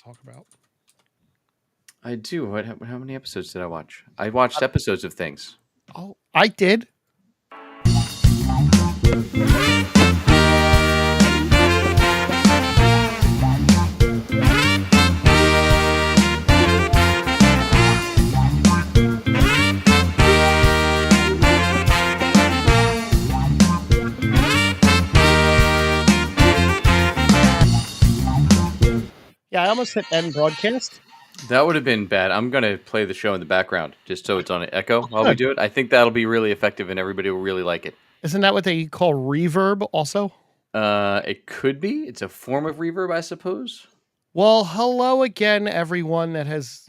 talk about. I do. How many episodes did I watch? I watched episodes of things. Oh, I did. Yeah, I almost hit end broadcast. That would have been bad. I'm going to play the show in the background just so it's on an echo while we Good. do it. I think that'll be really effective and everybody will really like it. Isn't that what they call reverb also? It could be. It's a form of reverb, I suppose. Well, hello again, everyone that has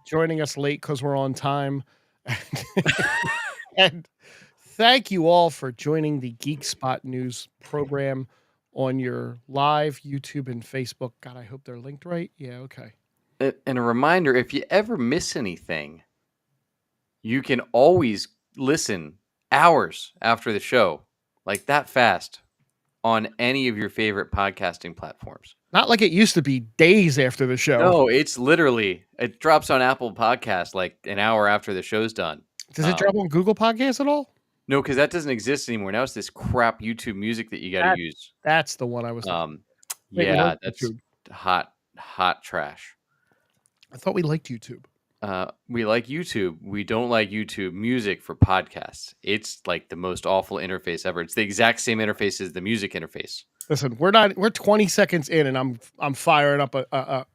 joining us late because we're on time. And thank you all for joining the Geek Spot News program on your live YouTube and Facebook. God, I hope they're linked right. Yeah, okay. And a reminder, if you ever miss anything, you can always listen hours after the show, like that fast, on any of your favorite podcasting platforms. Not like it used to be days after the show. No, it's literally, it drops on Apple Podcasts like an hour after the show's done. Does it drop on Google Podcasts at all? No, because that doesn't exist anymore. Now it's this crap YouTube music that you got to use. That's the one I was. Wait, Yeah, that's YouTube. hot trash. I thought we liked YouTube. We like YouTube. We don't like YouTube music for podcasts. It's like the most awful interface ever. It's the exact same interface as the music interface. Listen, we're 20 seconds in, and I'm firing up a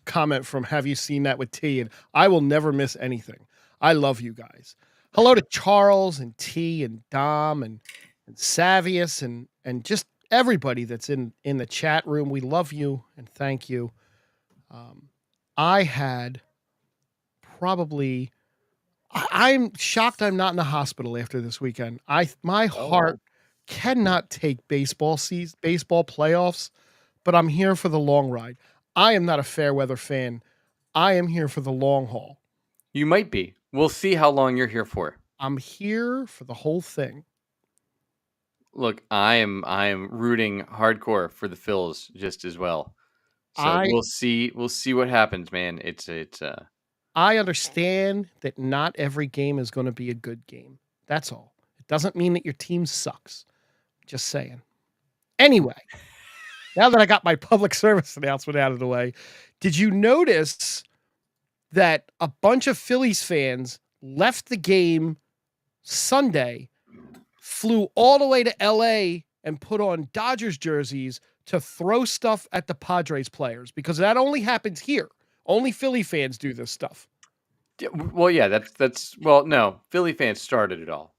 comment from Have You Seen That with T? And I will never miss anything. I love you guys. Hello to Charles and T and Dom and Savius and just everybody that's in the chat room. We love you and thank you. I had probably I'm shocked I'm not in the hospital after this weekend. My heart cannot take baseball playoffs, but I'm here for the long ride. I am not a fair weather fan. I am here for the long haul. You might be. We'll see how long you're here for. I'm here for the whole thing. Look, I am rooting hardcore for the Phils just as well. So we'll see what happens, man. It's I understand that not every game is going to be a good game. That's all. It doesn't mean that your team sucks. Just saying. Anyway, now that I got my public service announcement out of the way, did you notice that a bunch of Phillies fans left the game Sunday, flew all the way to LA and put on Dodgers jerseys to throw stuff at the Padres players? Because that only happens here. Only Philly fans do this stuff. Well, yeah, that's no, Philly fans started it all.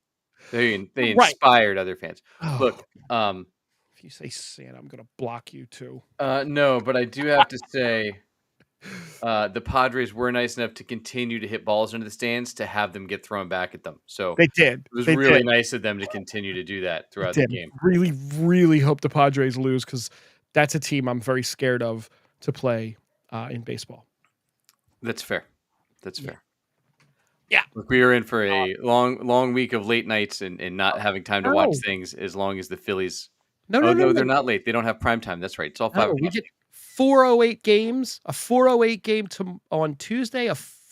They inspired other fans. Look, if you say Santa, I'm going to block you too. No, but I do have to say the Padres were nice enough to continue to hit balls into the stands to have them get thrown back at them. So they did. It was really nice of them to continue to do that throughout the game. Really, really hope the Padres lose because that's a team I'm very scared of to play in baseball. That's fair. That's fair. Yeah. Look, we are in for a long week of late nights and not having time to watch things as long as the Phillies. No, they're not late. They don't have prime time. That's right. It's all 5 o'clock. We get 4:08 games, a 4:08 game on Tuesday,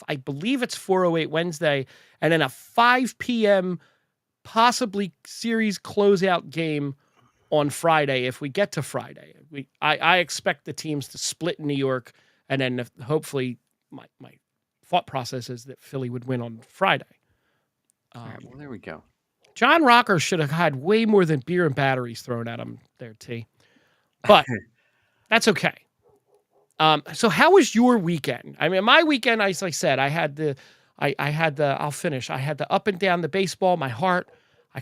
I believe it's 4:08 Wednesday, and then a 5 p.m. possibly series closeout game on Friday if we get to Friday. I expect the teams to split in New York, and then hopefully my thought process is that Philly would win on Friday. All right, well, there we go. John Rocker should have had way more than beer and batteries thrown at him there, T. But that's okay. So how was your weekend? I mean, my weekend, as I said, I had the up and down the baseball, my heart. I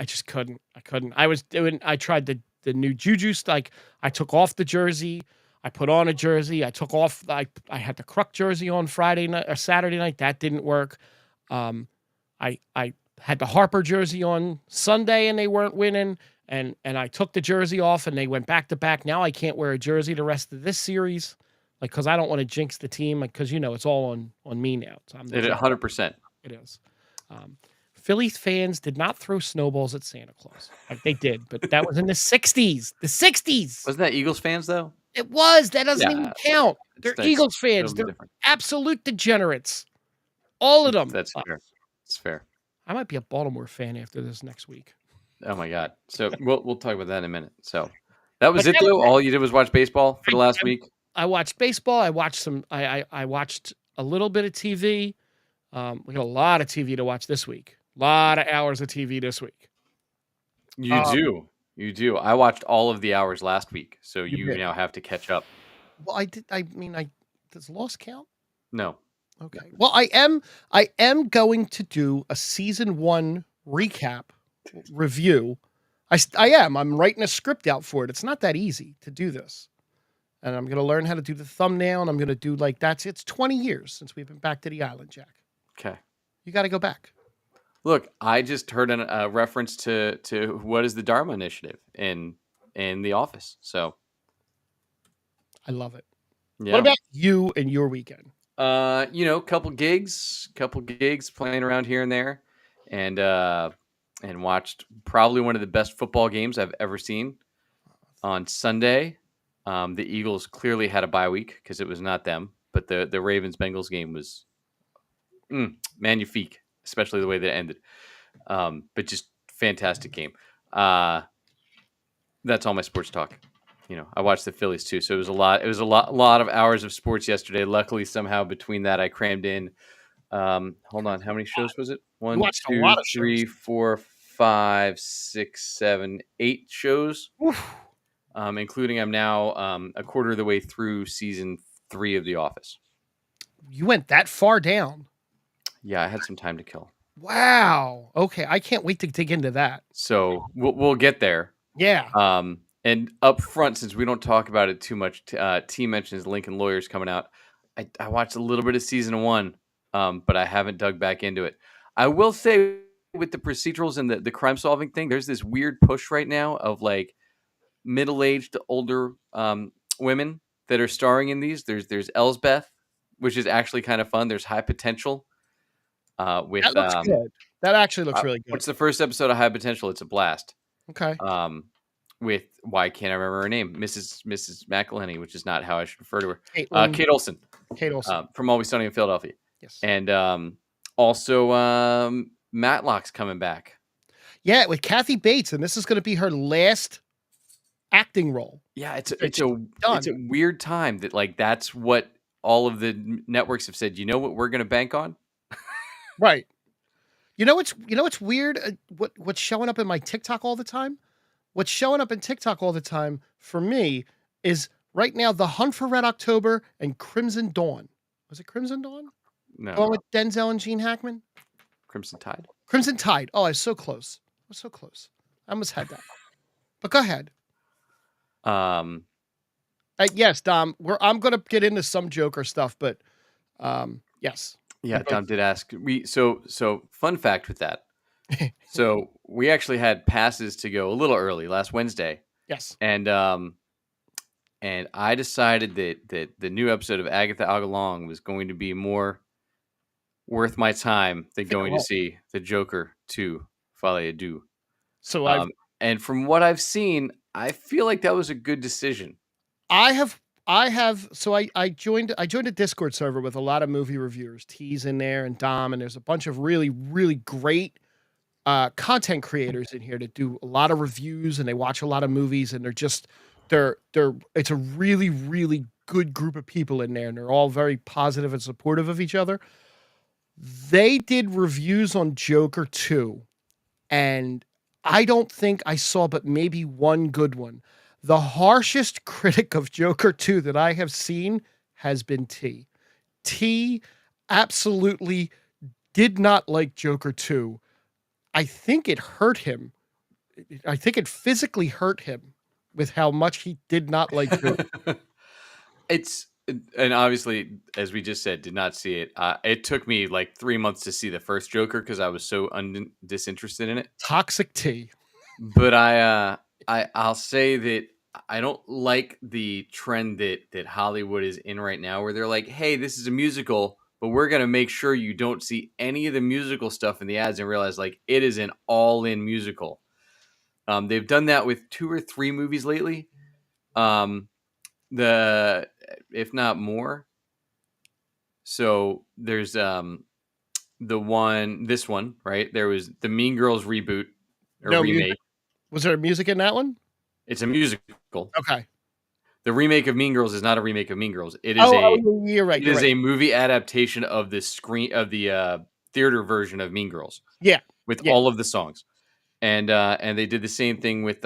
just couldn't. I tried the new Juju, like I took off the jersey. I put on a jersey. I took off. I had the Kruk jersey on Friday night or Saturday night. That didn't work. I had the Harper jersey on Sunday and they weren't winning. And I took the jersey off and they went back to back. Now I can't wear a jersey the rest of this series, like because I don't want to jinx the team. Like because it's all on me now. So I'm 100%. It is. Phillies fans did not throw snowballs at Santa Claus. Like they did, but that was in the 60s. The 60s. Wasn't that Eagles fans though? It was. That doesn't even Yeah, count. it's They're Eagles fans. totally They're different. absolute degenerates. All of them. That's fair. It's fair. I might be a Baltimore fan after this next week. Oh my god. So we'll talk about that in a minute. So that But was it that was though. All you did was watch baseball for the last I week. I watched baseball. I watched some. I watched a little bit of TV. We got a lot of TV to watch this week. A lot of hours of TV this week. You Um, do. You do. I watched all of the hours last week, so you you did. now have to catch up. Well, I did. I mean, I does Lost count? No. Okay. Well, I am going to do a season 1 recap review. I am. I'm writing a script out for it. It's not that easy to do this. And I'm going to learn how to do the thumbnail, and I'm going to do it's 20 years since we've been back to the island, Jack. Okay. You got to go back. Look, I just heard a reference to what is the Dharma Initiative in The Office. So I love it. yeah. What about you and your weekend? Couple gigs playing around here and there, and watched probably one of the best football games I've ever seen on Sunday. The Eagles clearly had a bye week because it was not them, but the Ravens Bengals game was magnifique, especially the way that it ended. But just fantastic game. That's all my sports talk. I watched the Phillies too, so it was a lot. It was a lot of hours of sports yesterday. Luckily, somehow between that, I crammed in. Hold on, how many shows was it? You 1, watched a 2, lot of 3, shows. 4, 5, 6, 7, 8 shows, Oof. including I'm now a quarter of the way through season 3 of The Office. You went that far down. Yeah, I had some time to kill. Wow. Okay, I can't wait to dig into that. So we'll get there. Yeah. And up front, since we don't talk about it too much, T mentions Lincoln Lawyers coming out. I watched a little bit of season 1, but I haven't dug back into it. I will say with the procedurals and the crime solving thing, there's this weird push right now of like middle-aged to older women that are starring in these. There's Elsbeth, which is actually kind of fun. There's High Potential with That looks good. That actually looks really good. what's the first episode of High Potential? It's a blast. Okay. With why can't I remember her name? Mrs. McElhenney, which is not how I should refer to her. Caitlin. Kate Olsen. Kate Olsen. From Always Sunny in Philadelphia. Yes. And also Matlock's coming back. Yeah, with Kathy Bates, and this is going to be her last acting role. Yeah, it's a weird time that like that's what all of the networks have said. You know what we're going to bank on? Right. You know what's weird? What's showing up in my TikTok all the time? What's showing up in TikTok all the time for me is right now The Hunt for Red October and Crimson Dawn. Was it Crimson Dawn? No. Going with Denzel and Gene Hackman? Crimson Tide? Crimson Tide. Oh, I was so close. I almost had that. But go ahead. Yes, Dom. I'm going to get into some Joker stuff, but yes. Yeah, Dom did ask. So fun fact with that. So we actually had passes to go a little early last Wednesday. Yes. And I decided that the new episode of Agatha Agalong was going to be more worth my time than going to see the Joker 2, Folie à Deux. So and from what I've seen, I feel like that was a good decision. I joined a Discord server with a lot of movie reviewers. T's in there and Dom, and there's a bunch of really, really great content creators in here that do a lot of reviews, and they watch a lot of movies, and it's a really, really good group of people in there, and they're all very positive and supportive of each other. They did reviews on Joker 2, and I don't think I saw but maybe one good one. The harshest critic of Joker 2 that I have seen has been T. T absolutely did not like Joker 2. I think it hurt him. I think it physically hurt him with how much he did not like Joker. And obviously, as we just said, did not see it. It took me like 3 months to see the first Joker because I was so disinterested in it. Toxic T. But I'll say that I don't like the trend that Hollywood is in right now, where they're like, "Hey, this is a musical, but we're gonna make sure you don't see any of the musical stuff in the ads and realize like it is an all-in musical." They've done that with 2 or 3 movies lately. the if not more. So there's this one, right? There was the Mean Girls reboot or No music. remake. Was there music in that one? It's a musical. Okay. The remake of Mean Girls is not a remake of Mean Girls. You're right. It You're is right. a movie adaptation of the theater version of Mean Girls Yeah. with Yeah. all of the songs. And they did the same thing with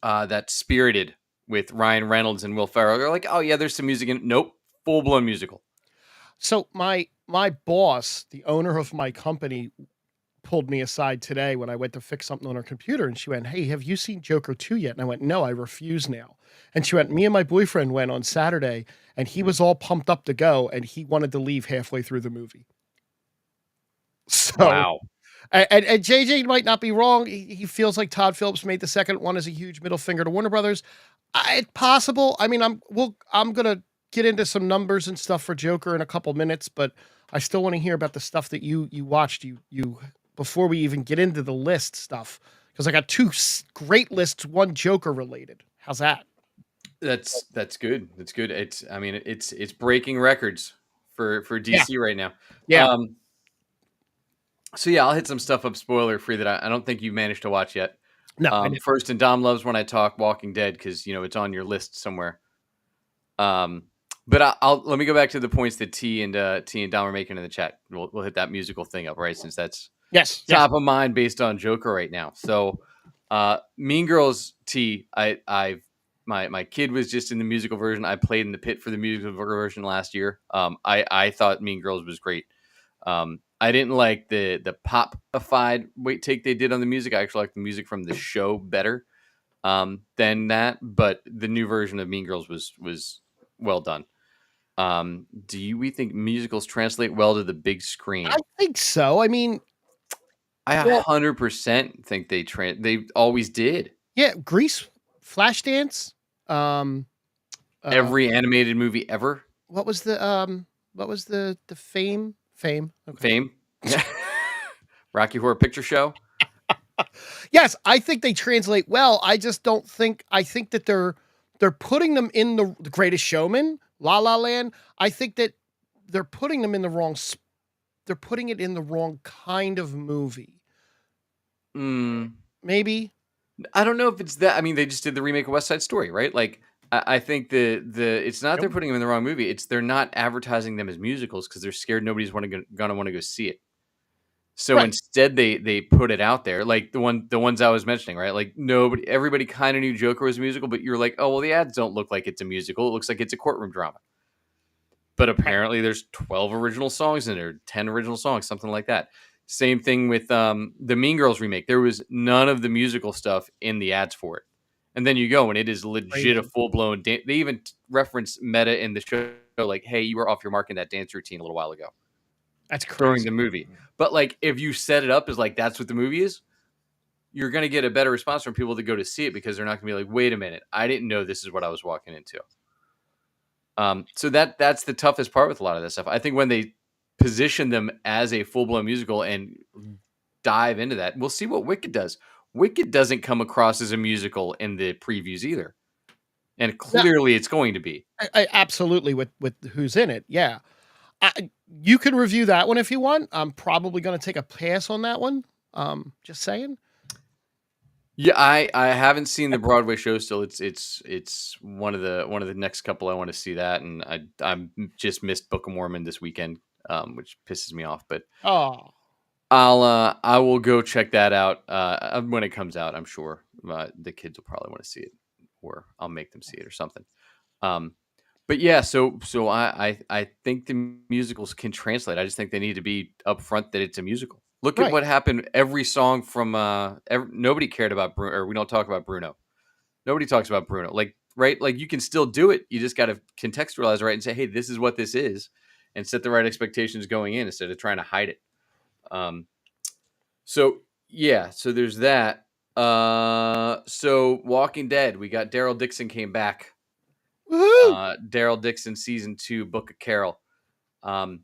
that Spirited with Ryan Reynolds and Will Ferrell. They're like, oh yeah, there's some music in it. Nope, full blown musical. So my boss, the owner of my company, pulled me aside today when I went to fix something on her computer, and she went, "Hey, have you seen Joker 2 yet?" And I went, "No, I refuse now." And she went, "Me and my boyfriend went on Saturday, and he was all pumped up to go, and he wanted to leave halfway through the movie." So, Wow. and JJ might not be wrong. He feels like Todd Phillips made the second one as a huge middle finger to Warner Brothers. It's possible. I mean, I'm gonna get into some numbers and stuff for Joker in a couple minutes, but I still want to hear about the stuff that you watched. You before we even get into the list stuff, because I got two great lists, one Joker related. How's that? That's good. That's good. It's breaking records for Yeah, DC right now. yeah. Um, so yeah, I'll hit some stuff up spoiler free that I don't think you've managed to watch yet. No, I didn't. First, and Dom loves when I talk Walking Dead because it's on your list somewhere. But I'll let me go back to the points that T and Dom are making in the chat. We'll hit that musical thing up, right? Since that's Yes, yes. top of mind based on Joker right now. So, Mean Girls T. My kid was just in the musical version. I played in the pit for the musical version last year. I thought Mean Girls was great. I didn't like the pop-ified take they did on the music. I actually like the music from the show better than that. But the new version of Mean Girls was well done. Do we think musicals translate well to the big I screen? think so. I mean, I well, 100% think they always did. yeah. Grease, Flashdance. Um, uh, Every animated movie ever. what was the Fame? Okay. Fame. Yeah. Rocky Horror Picture Show. Yes, I think they translate well. I just don't think. I think that they're putting them in the Greatest Showman, La La Land. I think that they're putting them in the wrong. They're putting it in the wrong kind of movie. Mm, Maybe. I don't know if it's that. I mean, they just did the remake of West Side Story, right? Like, I think the it's not they're Nope. putting them in the wrong movie. It's they're not advertising them as musicals because they're scared nobody's gonna want to go see it. So Right. instead, they put it out there, like the ones I was mentioning, right? Like everybody kind of knew Joker was a musical, but you're like, oh well, the ads don't look like it's a musical. It looks like it's a courtroom drama. But Right. apparently, there's 12 original songs in there, 10 original songs, something like that. Same thing with the Mean Girls remake. There was none of the musical stuff in the ads for it. And then you go, and it is legit a Crazy. full blown. They even reference meta in the show, like, "Hey, you were off your mark in that dance routine a little while ago That's during crazy. the movie." But like, if you set it up as like that's what the movie is, you're going to get a better response from people to go to see it because they're not going to be like, "Wait a minute, I didn't know this is what I was walking into." So that's the toughest part with a lot of this stuff. I think when they position them as a full blown musical and dive into that, we'll see what Wicked does. Wicked doesn't come across as a musical in the previews either, and No, clearly it's going to be. I absolutely with who's in it. Yeah. You can review that one if you want. I'm probably going to take a pass on that one. Just saying. Yeah, I haven't seen the Broadway show still. It's one of the next couple I want to see that, and I'm just missed Book of Mormon this weekend, which pisses me off. But Oh, I will go check that out when it comes out. I'm sure the kids will probably want to see it, or I'll make them see it or something. Um, but yeah, so I think the musicals can translate. I just think they need to be upfront that it's a musical. Look at right. what happened. Every song from nobody cared about Bruno, or we don't talk about Bruno. Nobody talks about Bruno. Like right, like you can still do it. You just got to contextualize right and say, hey, this is what this is, and set the right expectations going in instead of trying to hide it. Um, so yeah, so there's that. So Walking Dead, we got Daryl Dixon came back. Woohoo! Daryl Dixon season 2, Book of Carol. Um,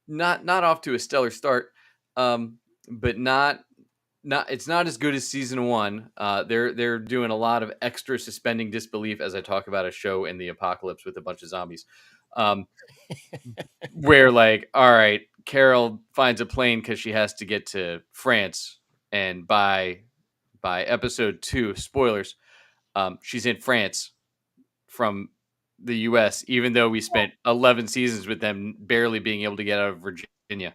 not off to a stellar start, but not It's not as good as season one. They're doing a lot of extra suspending disbelief as I talk about a show in the apocalypse with a bunch of zombies. Um, where like, all right, Carol finds a plane because she has to get to France, and by episode 2, spoilers, she's in France from the U.S. Even though we spent 11 seasons with them barely being able to get out of Virginia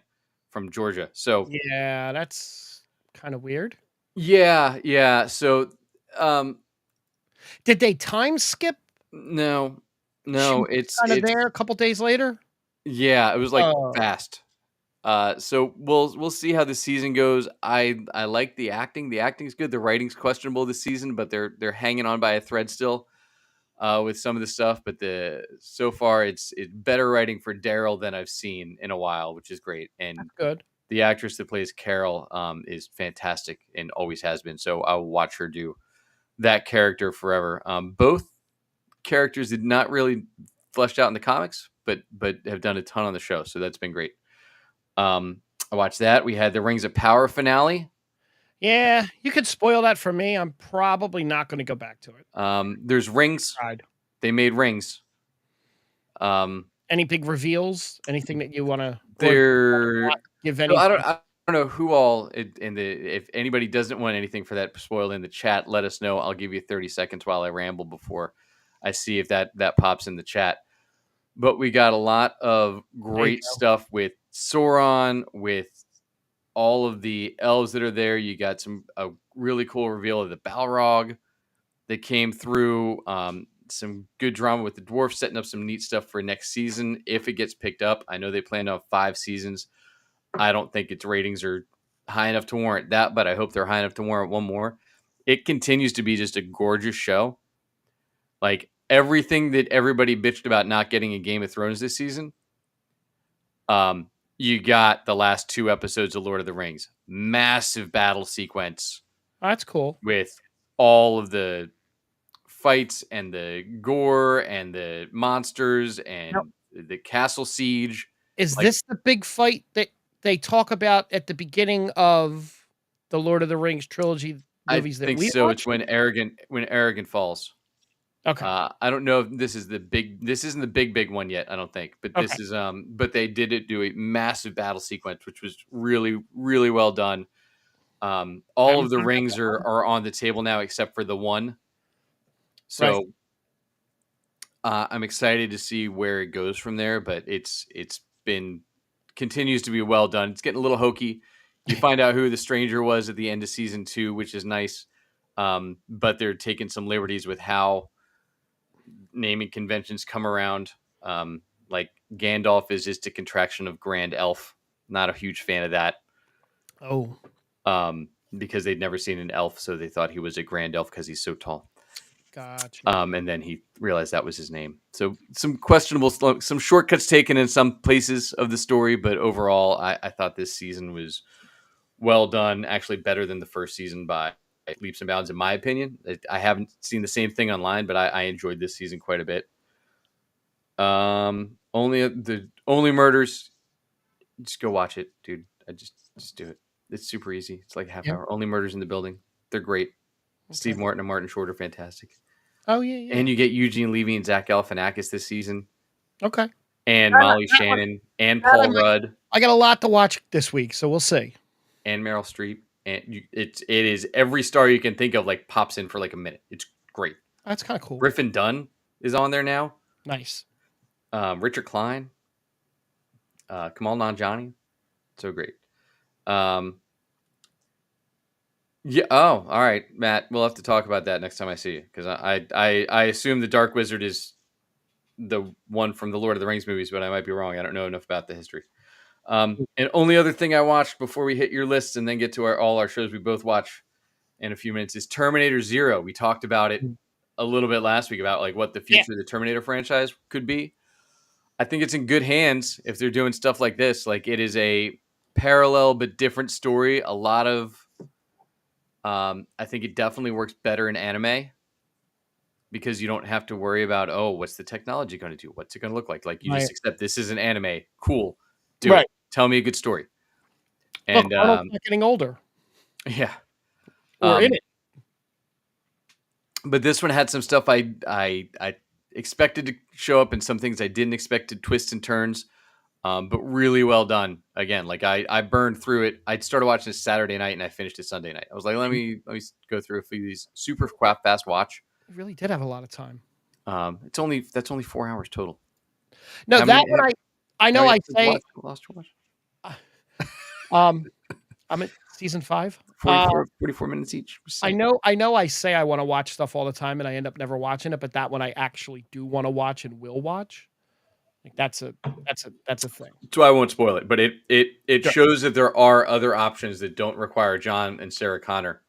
from Georgia. So Yeah, that's kind of weird. yeah, yeah. So Did they time skip? no, She no, was kinda it's there a couple days later? yeah, it was like Oh, fast. So we'll see how the season goes. I like the acting. The acting's good. The writing's questionable this season, but they're hanging on by a thread still with some of the stuff. But the so far it's better writing for Daryl than I've seen in a while, which is great. And that's good. the actress that plays Carol is fantastic and always has been. So I'll watch her do that character forever. Both characters did not really fleshed out in the comics, but have done a ton on the show. So that's been great. I watched that. We had the Rings of Power finale. Yeah, you could spoil that for me. I'm probably not gonna go back to it. There's rings. Tried. They made rings. Any big reveals? Anything that you wanna or do you wanna They're not give so anything? I don't know who all in the if anybody doesn't want anything for that spoiled in the chat, let us know. I'll give you 30 seconds while I ramble before I see if that pops in the chat. But we got a lot of There you great go. stuff with Sauron, with all of the elves that are there. You got a really cool reveal of the Balrog that came through. Some good drama with the dwarfs, setting up some neat stuff for next season if it gets picked up. I know they plan to have 5 seasons. I don't think its ratings are high enough to warrant that, but I hope they're high enough to warrant one more. It continues to be just a gorgeous show. Like everything that everybody bitched about not getting a Game of Thrones this season, you got the last 2 episodes of Lord of the Rings. Massive battle sequence Oh, that's cool. with all of the fights and the gore and the monsters Now, and the castle siege. is Like this the big fight that they talk about at the beginning of the Lord of the Rings trilogy I movies that think we so. It's watched? when arrogant falls. Okay, I don't know if this isn't the big one yet, I don't think. But okay. this is but they did do a massive battle sequence, which was really, really well done. All of Haven't the seen that rings yet. are on the table now except for the one. Right. So I'm excited to see where it goes from there, but it's been continues to be well done. It's getting a little hokey. You find out who the stranger was at the end of season 2, which is nice. But they're taking some liberties with how naming conventions come around. Like Gandalf is just a contraction of Grand Elf. Not a huge fan of that. Oh, Because they'd never seen an elf, so they thought he was a Grand Elf because he's so tall. gotcha. And then he realized that was his name. So some questionable, some shortcuts taken in some places of the story, but overall, I thought this season was well done. Actually, better than the first season by leaps and bounds, in my opinion. I haven't seen the same thing online, but I enjoyed this season quite a bit. Only murders. Just go watch it, dude. I just do it. It's super easy. It's like a half Yeah. hour. Only murders in the building. They're great. Steve Okay. Martin and Martin Short are fantastic. Oh yeah, yeah. And you get Eugene Levy and Zach Galifianakis this season, Okay. and That, Molly that one, Shannon, and that I Paul might. Rudd, I got a lot to watch this week, so we'll see. and Meryl Streep. And it is every star you can think of like pops in for like a minute. It's great. That's kind of cool. Griffin Dunn is on there now. Nice. Richard Klein, Kamal Nanjiani, so great. Um, yeah. Oh, all right, Matt. We'll have to talk about that next time I see you because I assume the Dark Wizard is the one from the Lord of the Rings movies, but I might be wrong. I don't know enough about the history. And only other thing I watched before we hit your lists and then get to all our shows we both watch in a few minutes is Terminator Zero. We talked about it a little bit last week about like what the Yeah. future of the Terminator franchise could be. I think it's in good hands if they're doing stuff like this. Like it is a parallel but different story. A lot of, I think it definitely works better in anime because you don't have to worry about, oh, what's the technology going to do? What's it going to look like? Like you Right. just accept this is an anime. Cool. Do it. Right. Tell me a good story. Look, And Arnold's not getting older. Yeah. or in it. But this one had some stuff I expected to show up and some things I didn't expect to twists and turns. But really well done. Again, like I burned through it. I started watching this Saturday night and I finished it Sunday night. I was like, let me go through a few of these super fast watch. You really did have a lot of time. That's only 4 hours total. No, How that many? one I know. I say, Lost to watch? I'm at season 5. 44 minutes each. I know. I say I want to watch stuff all the time, and I end up never watching it. But that one I actually do want to watch and will watch. Like that's a thing. That's why I won't spoil it. But it Sure. shows that there are other options that don't require John and Sarah Connor.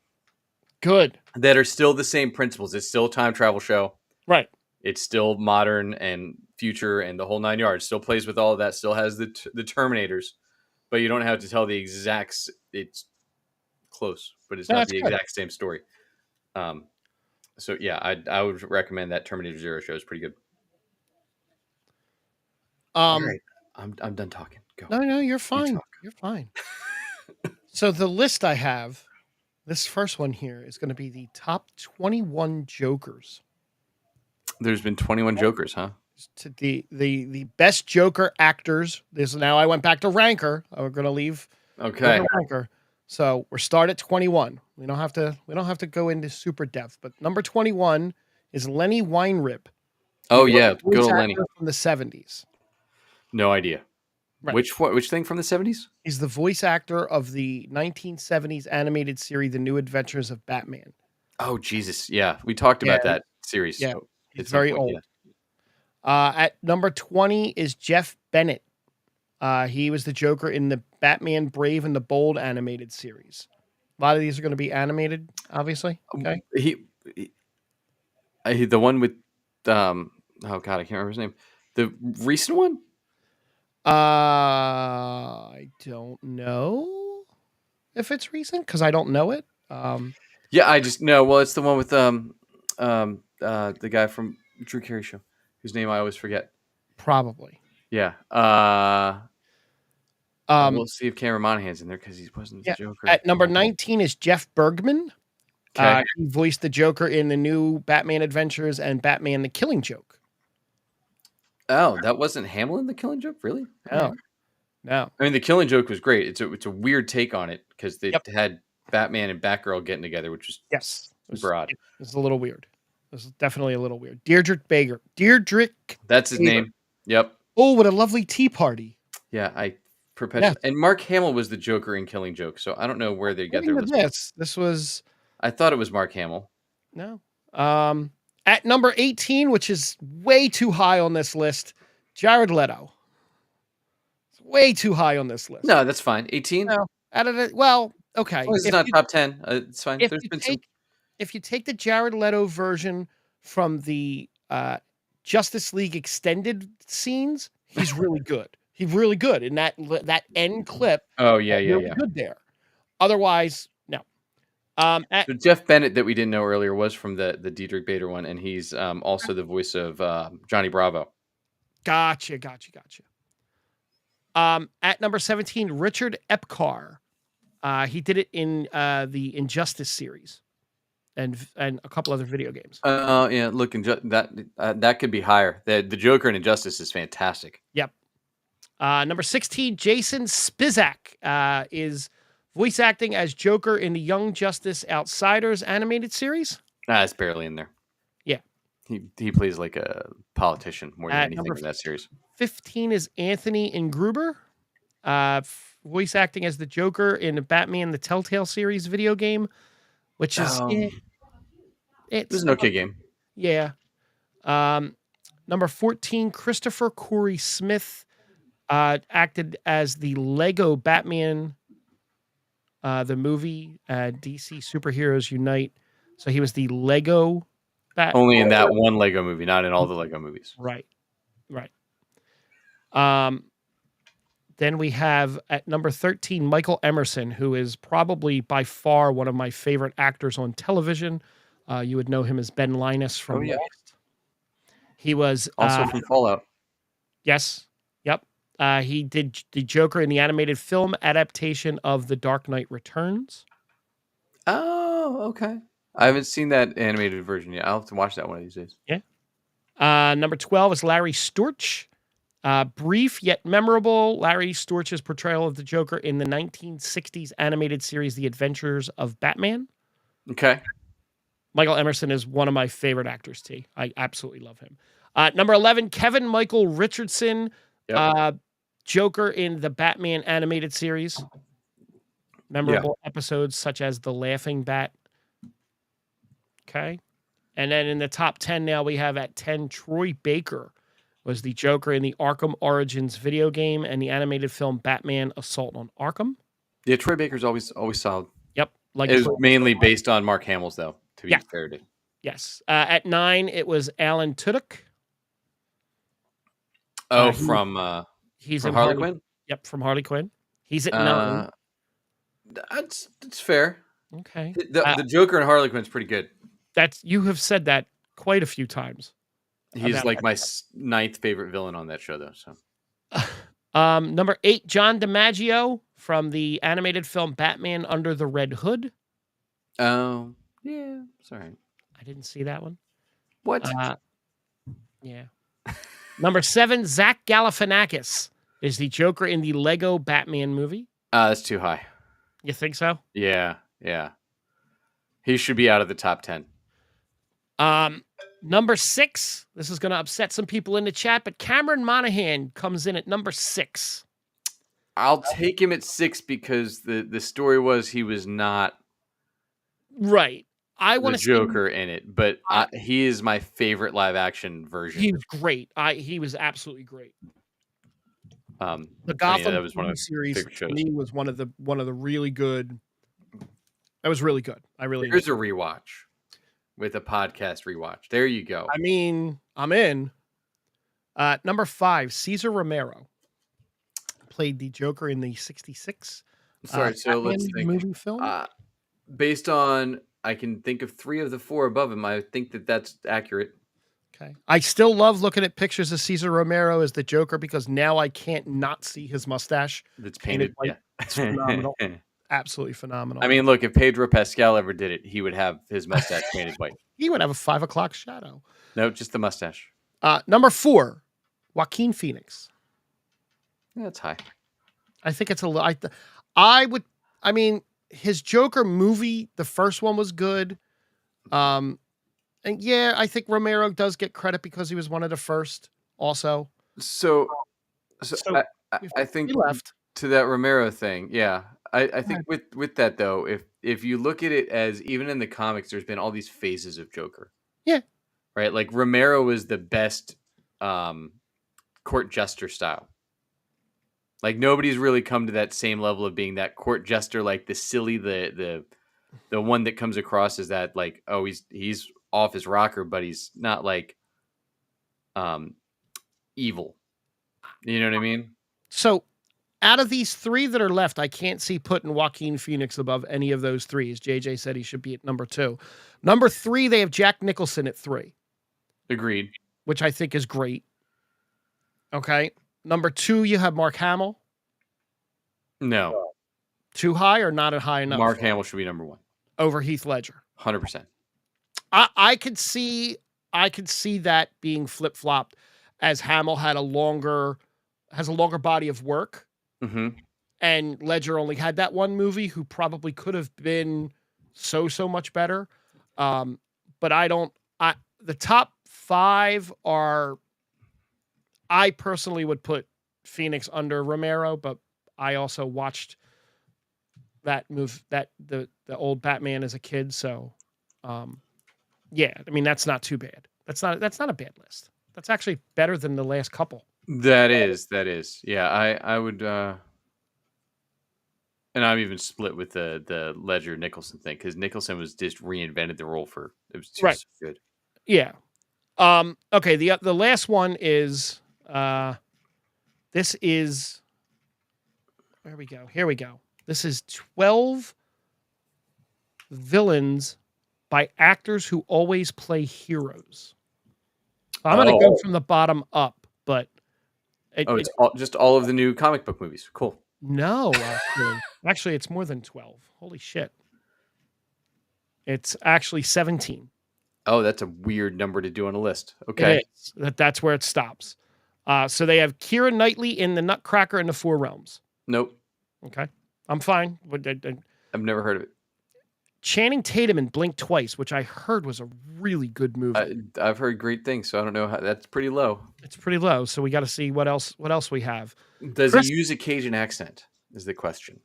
Good. That are still the same principles. It's still a time travel show. Right. It's still modern and future and the whole 9 yards. Still plays with all of that. Still has the Terminators, but you don't have to tell the exact. It's close, but it's No, not that's the good. exact same story. So yeah, I would recommend that Terminator Zero show is pretty good. All right, I'm done talking. Go. No, you're You fine. talk. You're fine. So the list I have, this first one here is going to be the top 21 Jokers. There's been 21 Jokers, huh? To the best Joker actors. This now I went back to Ranker. We're going to leave. Okay. Ranker. So we're start at 21. We don't have to go into super depth, but number 21 is Lenny Weinrib. Oh yeah, good old Lenny from the 70s. No idea. Right. Which thing from the 70s? He's the voice actor of the 1970s animated series The New Adventures of Batman. Oh Jesus, yeah, we talked about that series. Yeah, it's very old. Yeah. At number 20 is Jeff Bennett. He was the Joker in the Batman Brave and the Bold animated series. A lot of these are going to be animated, obviously. Okay. The one with oh god, I can't remember his name. The recent one? I don't know if it's recent because I don't know it. Yeah, I just know. Well, it's the one with the guy from Drew Carey show, whose name I always forget. Probably. Yeah. We'll see if Cameron Monaghan's in there because he wasn't the Joker. At number 19 is Jeff Bergman. Okay. He voiced the Joker in the new Batman Adventures and Batman: The Killing Joke. Oh, that wasn't Hamlin, The Killing Joke, really? No. No. I mean, The Killing Joke was great. It's a weird take on it because they had Batman and Batgirl getting together, which was super odd. It was a little weird. It was definitely a little weird. Deirdre. That's his name. Yep. Oh, what a lovely tea party. Yeah, and Mark Hamill was the Joker in Killing Joke, so I don't know where they got their list. This was. I thought it was Mark Hamill. No. At number 18, which is way too high on this list, Jared Leto. It's way too high on this list. No, that's fine. 18. No, out of it. Well, okay. Well, it's not top 10. It's fine. If you take the Jared Leto version from the Justice League extended scenes, he's really good. He's really good in that end clip. Oh yeah. Good there. Otherwise, no. So Jeff Bennett that we didn't know earlier was from the Diedrich Bader one, and he's also the voice of Johnny Bravo. Gotcha. At number 17, Richard Epcar. He did it in the Injustice series. And a couple other video games. Yeah, look, that could be higher. The Joker in Injustice is fantastic. Yep. Number 16, Jason Spizak is voice acting as Joker in the Young Justice Outsiders animated series. It's barely in there. Yeah. He plays like a politician more than anything in that series. 15 is Anthony Ingruber, voice acting as the Joker in the Batman the Telltale series video game, which is it's an okay game. Yeah. Number 14, Christopher Corey Smith acted as the Lego Batman, the movie DC Superheroes Unite. So he was the Lego Batman. Only in that one Lego movie, not in all the Lego movies. Right. Then we have at number 13, Michael Emerson, who is probably by far one of my favorite actors on television. You would know him as Ben Linus from Lost. He was also from Fallout. Yes. Yep. He did the Joker in the animated film adaptation of The Dark Knight Returns. Oh, okay. I haven't seen that animated version yet. I'll have to watch that one of these days. Yeah. Number 12 is Larry Storch. Brief yet memorable, Larry Storch's portrayal of the Joker in the 1960s animated series The Adventures of Batman. Okay. Michael Emerson is one of my favorite actors, T. I absolutely love him. Number 11, Kevin Michael Richardson, Yep. Joker in the Batman animated series. Memorable episodes such as The Laughing Bat. Okay. And then in the top 10 now, we have at 10, Troy Baker was the Joker in the Arkham Origins video game and the animated film Batman Assault on Arkham. Yeah, Troy Baker's always solid. Yep. Like It was Troy- mainly based on Mark Hamill's, though, to be Yeah. fair to. Yes. At 9, it was Alan Tudyk. Oh, He's from in Harley Quinn? Yep, from Harley Quinn. He's at 9. That's fair. Okay. The Joker in Harley Quinn's pretty good. You have said that quite a few times. He's like my ninth favorite villain on that show, though. So, number 8, John DiMaggio from the animated film Batman Under the Red Hood. Oh, yeah, sorry. I didn't see that one. What? Yeah. Number 7, Zach Galifianakis is the Joker in the Lego Batman movie. That's too high. You think so? Yeah. He should be out of the top 10. Number 6, this is going to upset some people in the chat, but Cameron Monaghan comes in at number 6. I'll take him at 6 because the story was he was not right. I want the Joker in it, but he is my favorite live action version. He was great. He was absolutely great. The Gotham that was one of series to me was one of the really good. That was really good. Here's a rewatch with a podcast rewatch. There you go. I mean, I'm in. Number 5, Cesar Romero played the Joker in the '66. Sorry, so let's think. Movie film. Based on, I can think of 3 of the 4 above him. I think that's accurate. Okay. I still love looking at pictures of Cesar Romero as the Joker because now I can't not see his mustache. That's painted white. Yeah. It's phenomenal. Absolutely phenomenal. I mean, look, if Pedro Pascal ever did it, he would have his mustache painted white. He would have a 5 o'clock shadow. No, just the mustache. Number 4, Joaquin Phoenix. Yeah, that's high. I think it's I mean, his Joker movie, the first one was good. And yeah, I think Romero does get credit because he was one of the first also. So I think left to that Romero thing. Yeah. I think with that though, if you look at it as even in the comics, there's been all these phases of Joker. Yeah. Right. Like Romero was the best court jester style. Like nobody's really come to that same level of being that court jester, like the silly, the one that comes across as that like, oh, he's off his rocker, but he's not like evil. You know what I mean? So out of these 3 that are left, I can't see putting Joaquin Phoenix above any of those 3. As JJ said, he should be at number 2. Number 3, they have Jack Nicholson at 3. Agreed. Which I think is great. Okay. Number 2, you have Mark Hamill. No. Too high or not high enough? Mark Hamill should be number 1. Over Heath Ledger. 100%. I could see that being flip-flopped as Hamill has a longer body of work. Mm-hmm. And Ledger only had that one movie who probably could have been so much better. But the top 5 are, I personally would put Phoenix under Romero, but I also watched that the old Batman as a kid. So, yeah, I mean, that's not too bad. That's not a bad list. That's actually better than the last couple. That is. Yeah, I would, and I'm even split with the Ledger Nicholson thing because Nicholson was just reinvented the role it was just good. Yeah. Okay. The last one is, this is, where we go? Here we go. This is 12 villains by actors who always play heroes. I'm going to go from the bottom up, but it's just all of the new comic book movies. Cool. No, actually, it's more than 12. Holy shit. It's actually 17. Oh, that's a weird number to do on a list. It Okay. is. That's where it stops. So they have Keira Knightley in The Nutcracker and the Four Realms. Nope. Okay. I'm fine. I've never heard of it. Channing Tatum in Blink Twice, which I heard was a really good movie. I've heard great things, so I don't know how that's pretty low. It's pretty low, so we got to see what else we have. Does he use a Cajun accent? Is the question.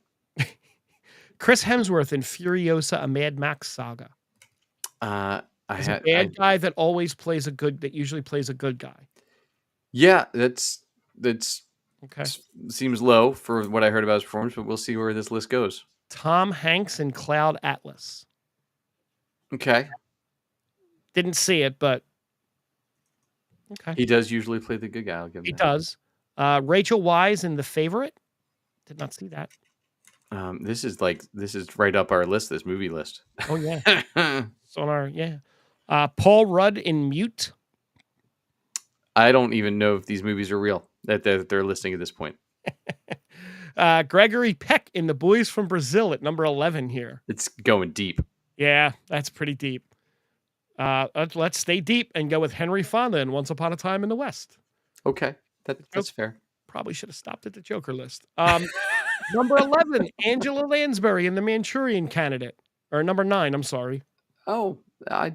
Chris Hemsworth in Furiosa: A Mad Max Saga. He's a bad guy that usually plays a good guy. Yeah, that's okay. Seems low for what I heard about his performance, but we'll see where this list goes. Tom Hanks in Cloud Atlas. Okay. Didn't see it, but okay. He does usually play the good guy. I'll give him He does. Rachel Weisz in The Favorite. Did not see that. This is right up our list. This movie list. Oh yeah, it's on our Paul Rudd in Mute. I don't even know if these movies are real that they're listing at this point. Gregory Peck in The Boys from Brazil at number 11 here. It's going deep. Yeah, that's pretty deep. Let's stay deep and go with Henry Fonda in Once Upon a Time in the West. Okay, that's fair. Probably should have stopped at the Joker list. Number 11, Angela Lansbury in The Manchurian Candidate. Or number 9, I'm sorry. Oh, I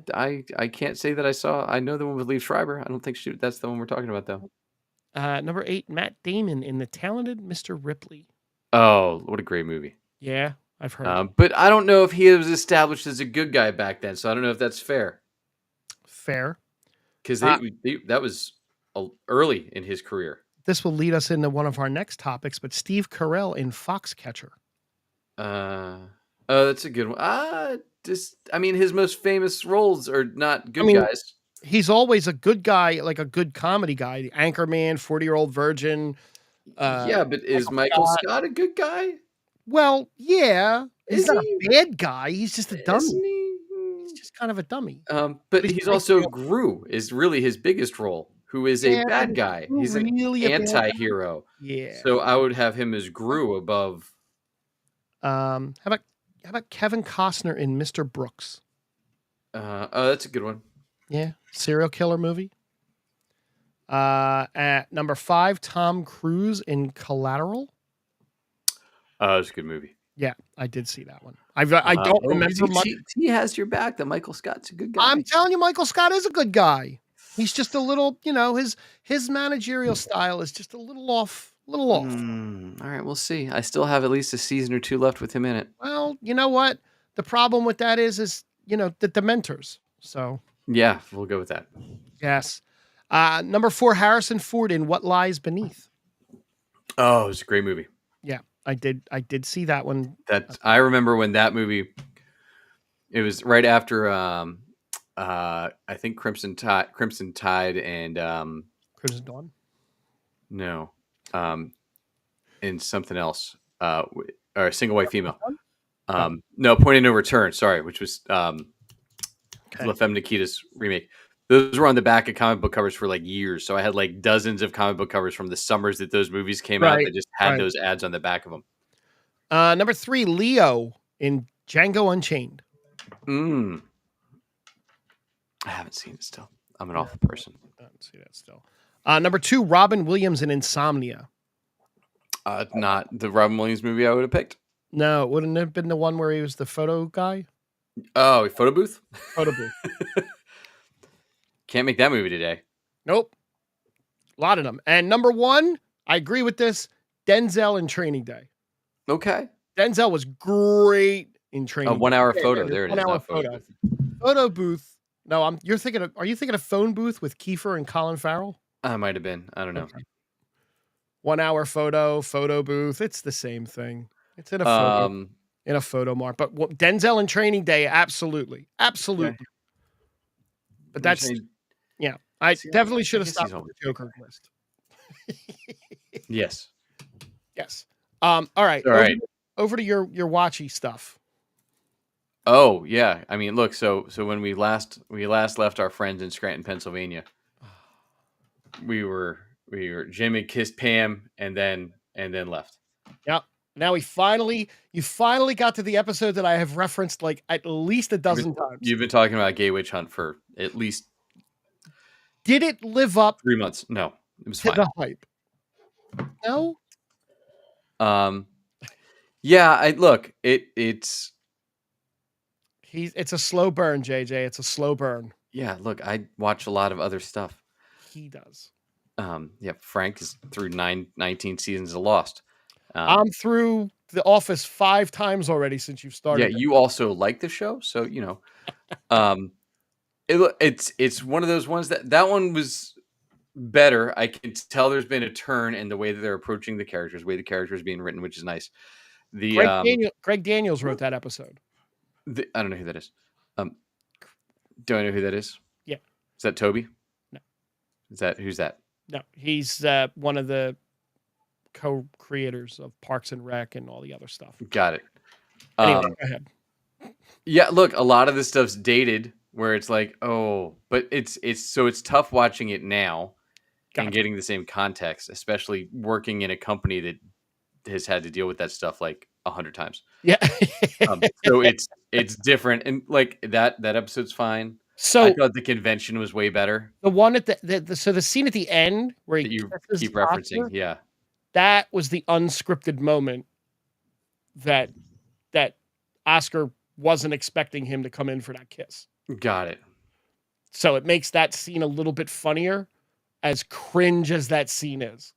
can't say that I saw. I know the one with Liev Schreiber. I don't think that's the one we're talking about, though. Number 8, Matt Damon in The Talented Mr. Ripley. Oh, what a great movie. Yeah, I've heard. But I don't know if he was established as a good guy back then, so I don't know if that's fair. Fair. Because that was early in his career. This will lead us into one of our next topics, but Steve Carell in Foxcatcher. Oh, that's a good one. His most famous roles are not good guys. He's always a good guy, like a good comedy guy. The Anchorman, 40-Year-Old Virgin. Yeah, but is Michael Scott a good guy? Well, yeah. He's not a bad guy. He's just a dummy. He's just kind of a dummy. But he's also Gru is really his biggest role, who is a bad guy. He's really an anti-hero. Yeah. So I would have him as Gru above. How about Kevin Costner in Mr. Brooks? That's a good one. Yeah, serial killer movie. At number 5, Tom Cruise in Collateral. It's a good movie. Yeah, I did see that one. I don't remember much. He has your back. That Michael Scott's a good guy. I'm telling you, Michael Scott is a good guy. He's just a little, his managerial style is just a little off. All right, we'll see. I still have at least a season or 2 left with him in it. Well, you know what? The problem with that is the Dementors. So yeah, we'll go with that. Yes. Number 4, Harrison Ford in What Lies Beneath. Oh, it was a great movie. Yeah, I did see that one. I remember when that movie. It was right after I think Crimson Tide and Crimson Dawn. No, and something else. Or Single White Female. No, Point of No Return. Sorry, which was La Femme Nikita's remake. Those were on the back of comic book covers for like years. So I had like dozens of comic book covers from the summers that those movies came out that just had those ads on the back of them. Number 3, Leo in Django Unchained. I haven't seen it still. I'm an awful person. I haven't seen that still. Number 2, Robin Williams in Insomnia. Not the Robin Williams movie I would have picked. No, wouldn't it have been the one where he was the photo guy? Oh, photo booth? Photo booth. Can't make that movie today. Nope. A lot of them. And number 1, I agree with this, Denzel in Training Day. Okay. Denzel was great in Training Day. 1 hour photo. There it is. 1 hour photo. Photo booth. No, are you thinking of Phone Booth with Kiefer and Colin Farrell? I might have been. I don't know. Okay. 1 hour photo booth. It's the same thing. It's in a photo mark. But Denzel in Training Day, absolutely. Okay. But that's I definitely should have stopped with the Joker list. Yes. Yes. All right. Over to your watchy stuff. Oh yeah. I mean, look. So when we last left our friends in Scranton, Pennsylvania, we were Jim had kissed Pam and then left. Yep. Now you finally got to the episode that I have referenced like at least a dozen times. You've been talking about Gay Witch Hunt for at least Did it live up 3 months. No, it was to fine. the hype? No. Yeah, I look, it's It's a slow burn, JJ. It's a slow burn. yeah, look, I watch a lot of other stuff. He does. Yeah, Frank is through 19 seasons of Lost. I'm through The Office 5 times already since you've started. Yeah, you also like the show, so it's one of those ones that one was better. I can tell there's been a turn in the way that they're approaching the characters, the way the characters being written, which is nice. Greg Daniels wrote that episode. I don't know who that is. Do I know who that is? Yeah. Is that Toby? No. Who's that? No, he's one of the co-creators of Parks and Rec and all the other stuff. Got it. Anyway, go ahead. Yeah, look, a lot of this stuff's dated where it's like, oh, but it's tough watching it now and getting the same context, especially working in a company that has had to deal with that stuff like 100 times. Yeah. So it's different, and like that episode's fine. So I thought the convention was way better. The one at the scene at the end where you keep referencing, Oscar, yeah, that was the unscripted moment that Oscar wasn't expecting him to come in for that kiss. Got it. So it makes that scene a little bit funnier, as cringe as that scene is.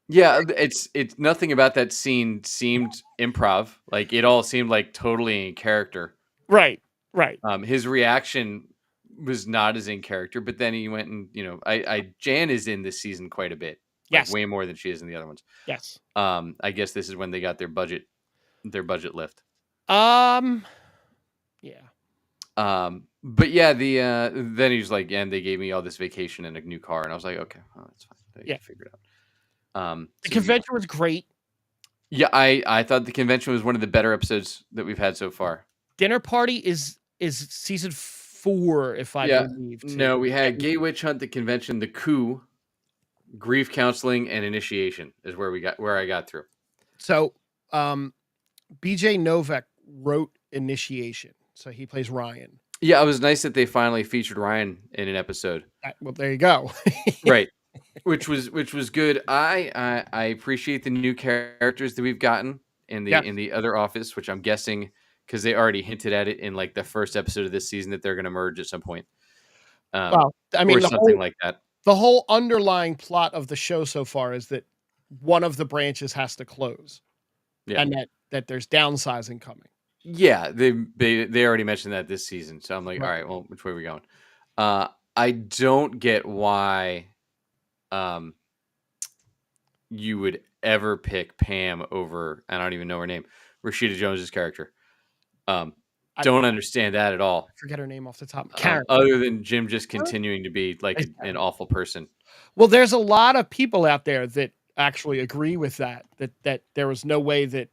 Yeah, it's nothing about that scene seemed improv. Like it all seemed like totally in character. Right. His reaction was not as in character, but then he went and Jan is in this season quite a bit. Like yes, way more than she is in the other ones. Yes. I guess this is when they got their budget lift. Yeah. But yeah, then he was like, and they gave me all this vacation and a new car, and I was like, okay, well, that's fine. Yeah, figure it out. The convention was great. Yeah, I thought the convention was one of the better episodes that we've had so far. Dinner Party is season 4, if I believe. Too. No, we had Gay Witch Hunt, the convention, the coup, grief counseling, and initiation is where I got through. So, BJ Novak wrote Initiation, so he plays Ryan. Yeah, it was nice that they finally featured Ryan in an episode. Well, there you go. Right. Which was good. I appreciate the new characters that we've gotten in the other office, which I'm guessing because they already hinted at it in like the first episode of this season that they're going to merge at some point. Well, I mean, or something like that. The whole underlying plot of the show so far is that one of the branches has to close, and that there's downsizing coming. Yeah, they already mentioned that this season, so I'm like, all right, well, which way are we going? I don't get why you would ever pick Pam over, I don't even know her name, Rashida Jones's character. Don't understand that at all. I forget her name off the top. Karen. Other than Jim just continuing to be like an awful person. Well, there's a lot of people out there that actually agree with that there was no way that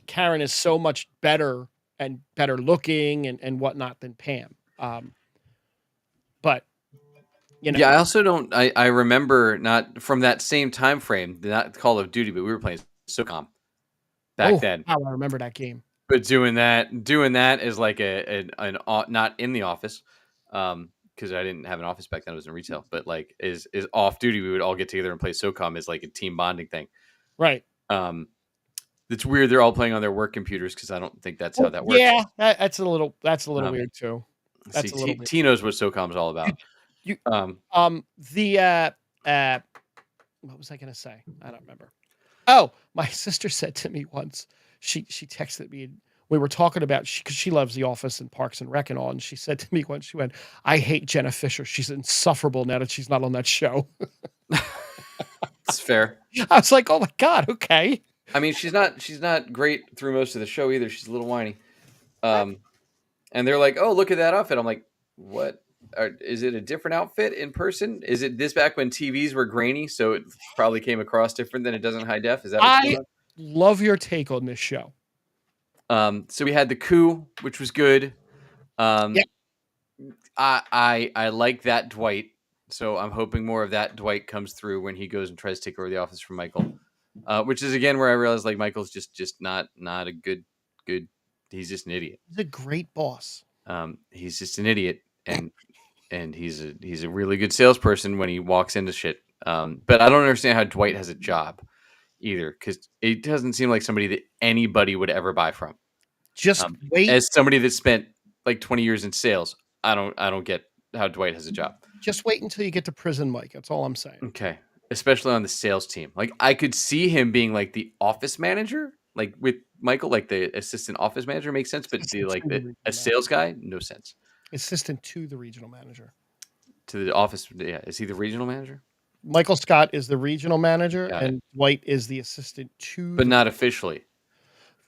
Karen is so much better and better looking and whatnot than Pam. But yeah, I also don't. I remember not from that same time frame, not Call of Duty, but we were playing SOCOM back then. Wow, I remember that game. But doing that is like an not in the office, because I didn't have an office back then. I was in retail, but like is off duty. We would all get together and play SOCOM as like a team bonding thing. Right. It's weird. They're all playing on their work computers because I don't think that's how that works. Yeah, that's a little weird too. That's a little weird. T knows what SOCOM's all about. What was I gonna say? I don't remember. Oh, my sister said to me once. She texted me. We were talking about because she loves The Office and Parks and Rec and all, and she said to me once, she went, "I hate Jenna Fisher. She's insufferable now that she's not on that show." It's fair. I was like, "Oh my god, okay." I mean, she's not great through most of the show either. She's a little whiny. And they're like, "Oh, look at that outfit." I'm like, "What? Is it a different outfit in person? Is it this back when TVs were grainy, so it probably came across different than it does in high def?" Is that what's going on? Love your take on this show. So we had the coup, which was good. I like that Dwight, so I'm hoping more of that Dwight comes through when he goes and tries to take over the office from Michael. which is again where I realized like Michael's just not a good. He's just an idiot. He's a great boss. He's just an idiot, and he's a really good salesperson when he walks into shit. But I don't understand how Dwight has a job either, because it doesn't seem like somebody that anybody would ever buy from. Just wait. As somebody that spent like 20 years in sales, I don't get how Dwight has a job. Just wait until you get to prison, Mike. That's all I'm saying. Okay. Especially on the sales team. Like I could see him being like the office manager, like with Michael, like the assistant office manager makes sense, but Assistant to the regional a sales guy, no sense. Assistant to the regional manager. To the office, yeah. Is he the regional manager? Michael Scott is the regional manager, Got and Dwight is the assistant to. But not officially.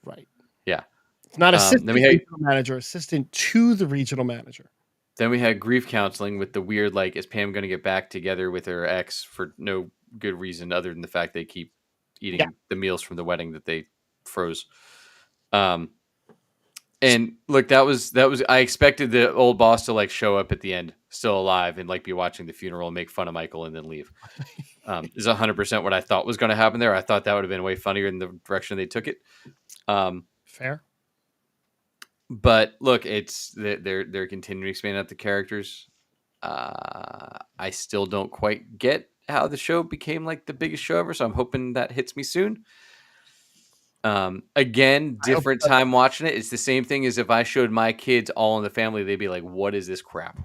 Right. Yeah. It's not assistant then we had, regional manager, assistant to the regional manager. Then we had grief counseling with the weird, like, is Pam going to get back together with her ex for no good reason other than the fact they keep eating the meals from the wedding that they froze. And look, that was I expected the old boss to like show up at the end still alive and like be watching the funeral and make fun of Michael and then leave. Is 100% what I thought was going to happen there. I thought that would have been way funnier in the direction they took it. Fair. But look, it's they're continuing to expand out the characters. I still don't quite get how the show became like the biggest show ever, so I'm hoping that hits me soon. Again, different time watching it. It's the same thing as if I showed my kids All in the Family, they'd be like, "What is this crap?"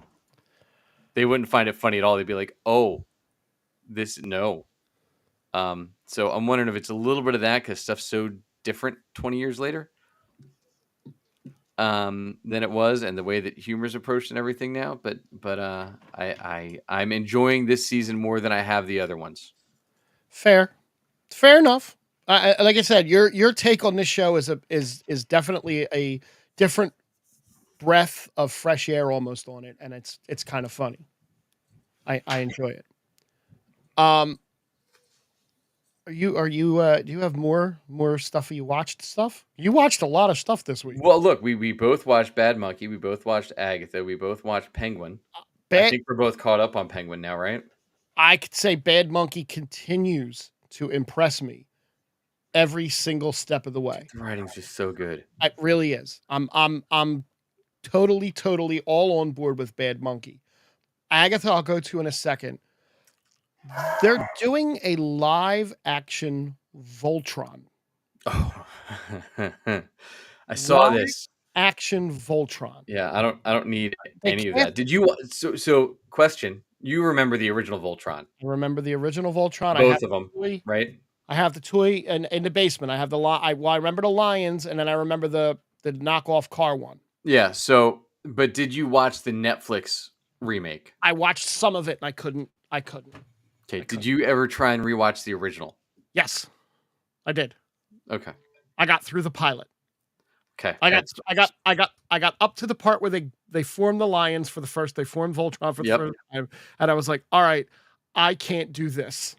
They wouldn't find it funny at all. They'd be like, "Oh, this no." So I'm wondering if it's a little bit of that because stuff's so different 20 years later than it was, and the way that humor's approached and everything now. But I'm enjoying this season more than I have the other ones. Fair enough. Like I said, your take on this show is definitely a different breath of fresh air almost on it, and it's kind of funny. I enjoy it. Are you do you have more stuff? You watched stuff? You watched a lot of stuff this week. Well, look, we both watched Bad Monkey. We both watched Agatha. We both watched Penguin. I think we're both caught up on Penguin now, right? I could say Bad Monkey continues to impress me every single step of the way. The writing's just so good. It really is. I'm totally all on board with Bad Monkey. Agatha, I'll go to in a second. They're doing a live action Voltron. Oh, I saw this action Voltron. Yeah, I don't need any of that. Did you? So question. You remember the original Voltron? I remember the original Voltron. Both of them, right? I have the toy in the basement. I have the I remember the lions, and then I remember the knockoff car one. Yeah. So, but did you watch the Netflix remake? I watched some of it, and I couldn't. Okay. Did you ever try and rewatch the original? Yes, I did. Okay. I got through the pilot. Okay. I got up to the part where they formed the lions for the first. They formed Voltron for the first time, and I was like, all right, I can't do this.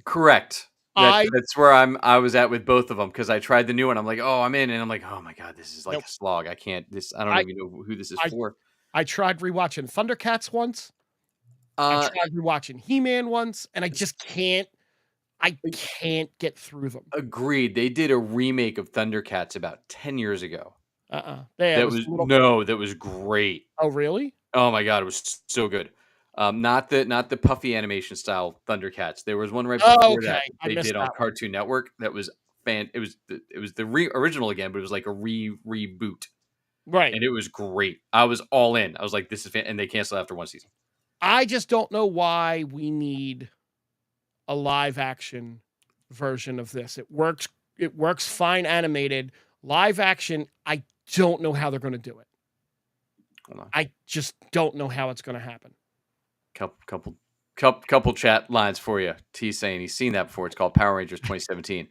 Correct. That's where I was at with both of them because I tried the new one. I'm like, oh, I'm in, and I'm like, oh my god, this is like a slog. I can't. I don't even know who this is for. I tried rewatching Thundercats once. I tried rewatching He-Man once, and I just can't. I can't get through them. Agreed. They did a remake of Thundercats about 10 years ago. That was great. Oh, really? Oh my god, it was so good. Not the puffy animation style Thundercats. There was one right before that they did on Cartoon Network that was It was the original again, but it was like a reboot. Right. And it was great. I was all in. I was like, this is and they canceled after one season. I just don't know why we need a live action version of this. It works fine animated. Live action, I don't know how they're going to do it. Hold on. I just don't know how it's going to happen. Couple chat lines for you. T saying he's seen that before. It's called Power Rangers 2017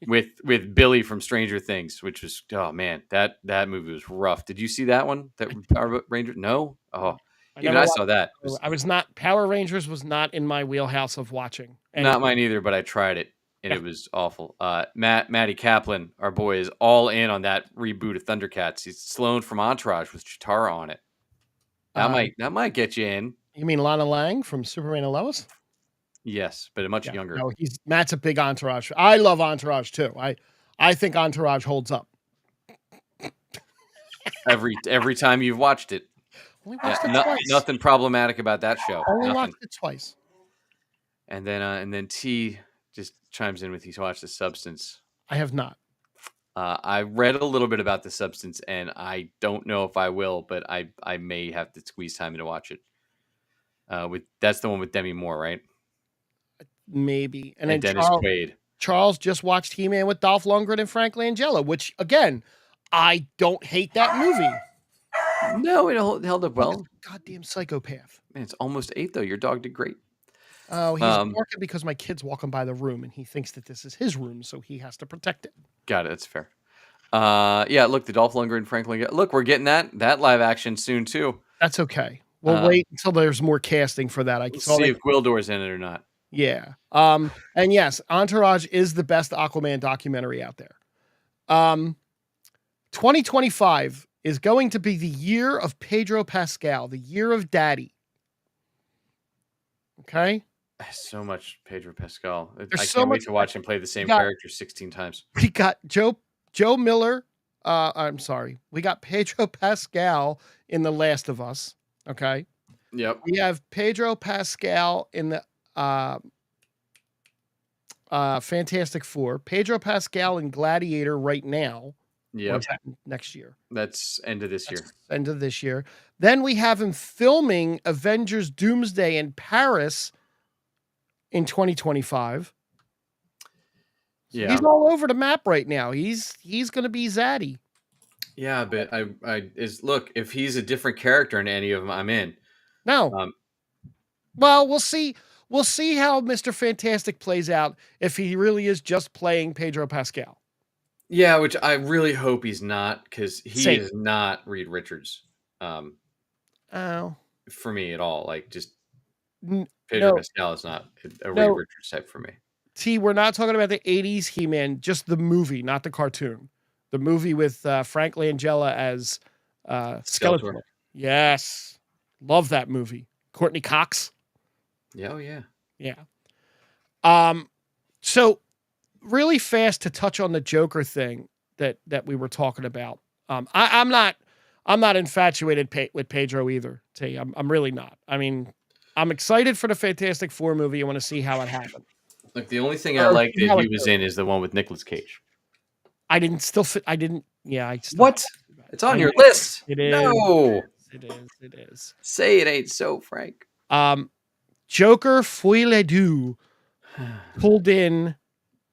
with Billy from Stranger Things, which was, oh man, that movie was rough. Did you see that one? That Power Rangers? No. Oh, I saw that. Power Rangers was not in my wheelhouse of watching. Not mine either, but I tried it and it was awful. Matty Kaplan, our boy, is all in on that reboot of Thundercats. He's Sloane from Entourage with Chitara on it. That might get you in. You mean Lana Lang from Superman and Lois? Yes, but a much Yeah, younger. no, Matt's a big Entourage. I love Entourage too. I think Entourage holds up. Every time you've watched it. Only Yeah, watched it twice. nothing problematic about that show. Only Nothing. watched it twice. And then T just chimes in with he's watched The Substance. I have not. I read a little bit about The Substance, and I don't know if I will, but I may have to squeeze time in to watch it. That's the one with Demi Moore, right? Maybe. And And then Dennis Quaid. Charles just watched He-Man with Dolph Lundgren and Frank Langella, which again, I don't hate that movie. No, it held up well. Goddamn psychopath. Man, it's almost 8 though. Your dog did great. Oh, he's barking because my kid's walking by the room and he thinks that this is his room, so he has to protect it. Got it. That's fair. Yeah, look, the Dolph Lundgren, Frank Langella. Look, we're getting that live action soon too. That's okay. We'll wait until there's more casting for that. Let's see if Gwildor's in it or not. Yeah. And yes, Entourage is the best Aquaman documentary out there. 2025 is going to be the year of Pedro Pascal, the year of Daddy. Okay? So much Pedro Pascal. I There's can't wait to watch him play the same character 16 times. We got Joe Miller. I'm sorry. We got Pedro Pascal in The Last of Us. Okay? Yep. We have Pedro Pascal in the Fantastic Four. Pedro Pascal in Gladiator right now. Yep. Next year. That's end of this year. End of this year. Then we have him filming Avengers Doomsday in Paris in 2025. Yeah. He's all over the map right now. He's going to be Zaddy. Yeah, but look, if he's a different character in any of them, I'm in. No. Well, we'll see. We'll see how Mr. Fantastic plays out if he really is just playing Pedro Pascal. Yeah, which I really hope he's not, because he is not Reed Richards. For me at all. Like, just Pedro Pascal is not a Reed Richards type for me. T, we're not talking about the 80s He-Man, just the movie, not the cartoon. The movie with Frank Langella as Skeletor. Yes. Love that movie. Courtney Cox. Yeah, oh yeah. Yeah. So really fast to touch on the Joker thing that we were talking about. I'm not infatuated with Pedro either. T, I'm really not. I mean, I'm excited for the Fantastic Four movie. I want to see how it happens. Like, the only thing I like that he was in is the one with Nicolas Cage. I didn't. Yeah. What? It's on your list. It is. No. It is. Say it ain't so, Frank. Joker Feuille les Deux pulled in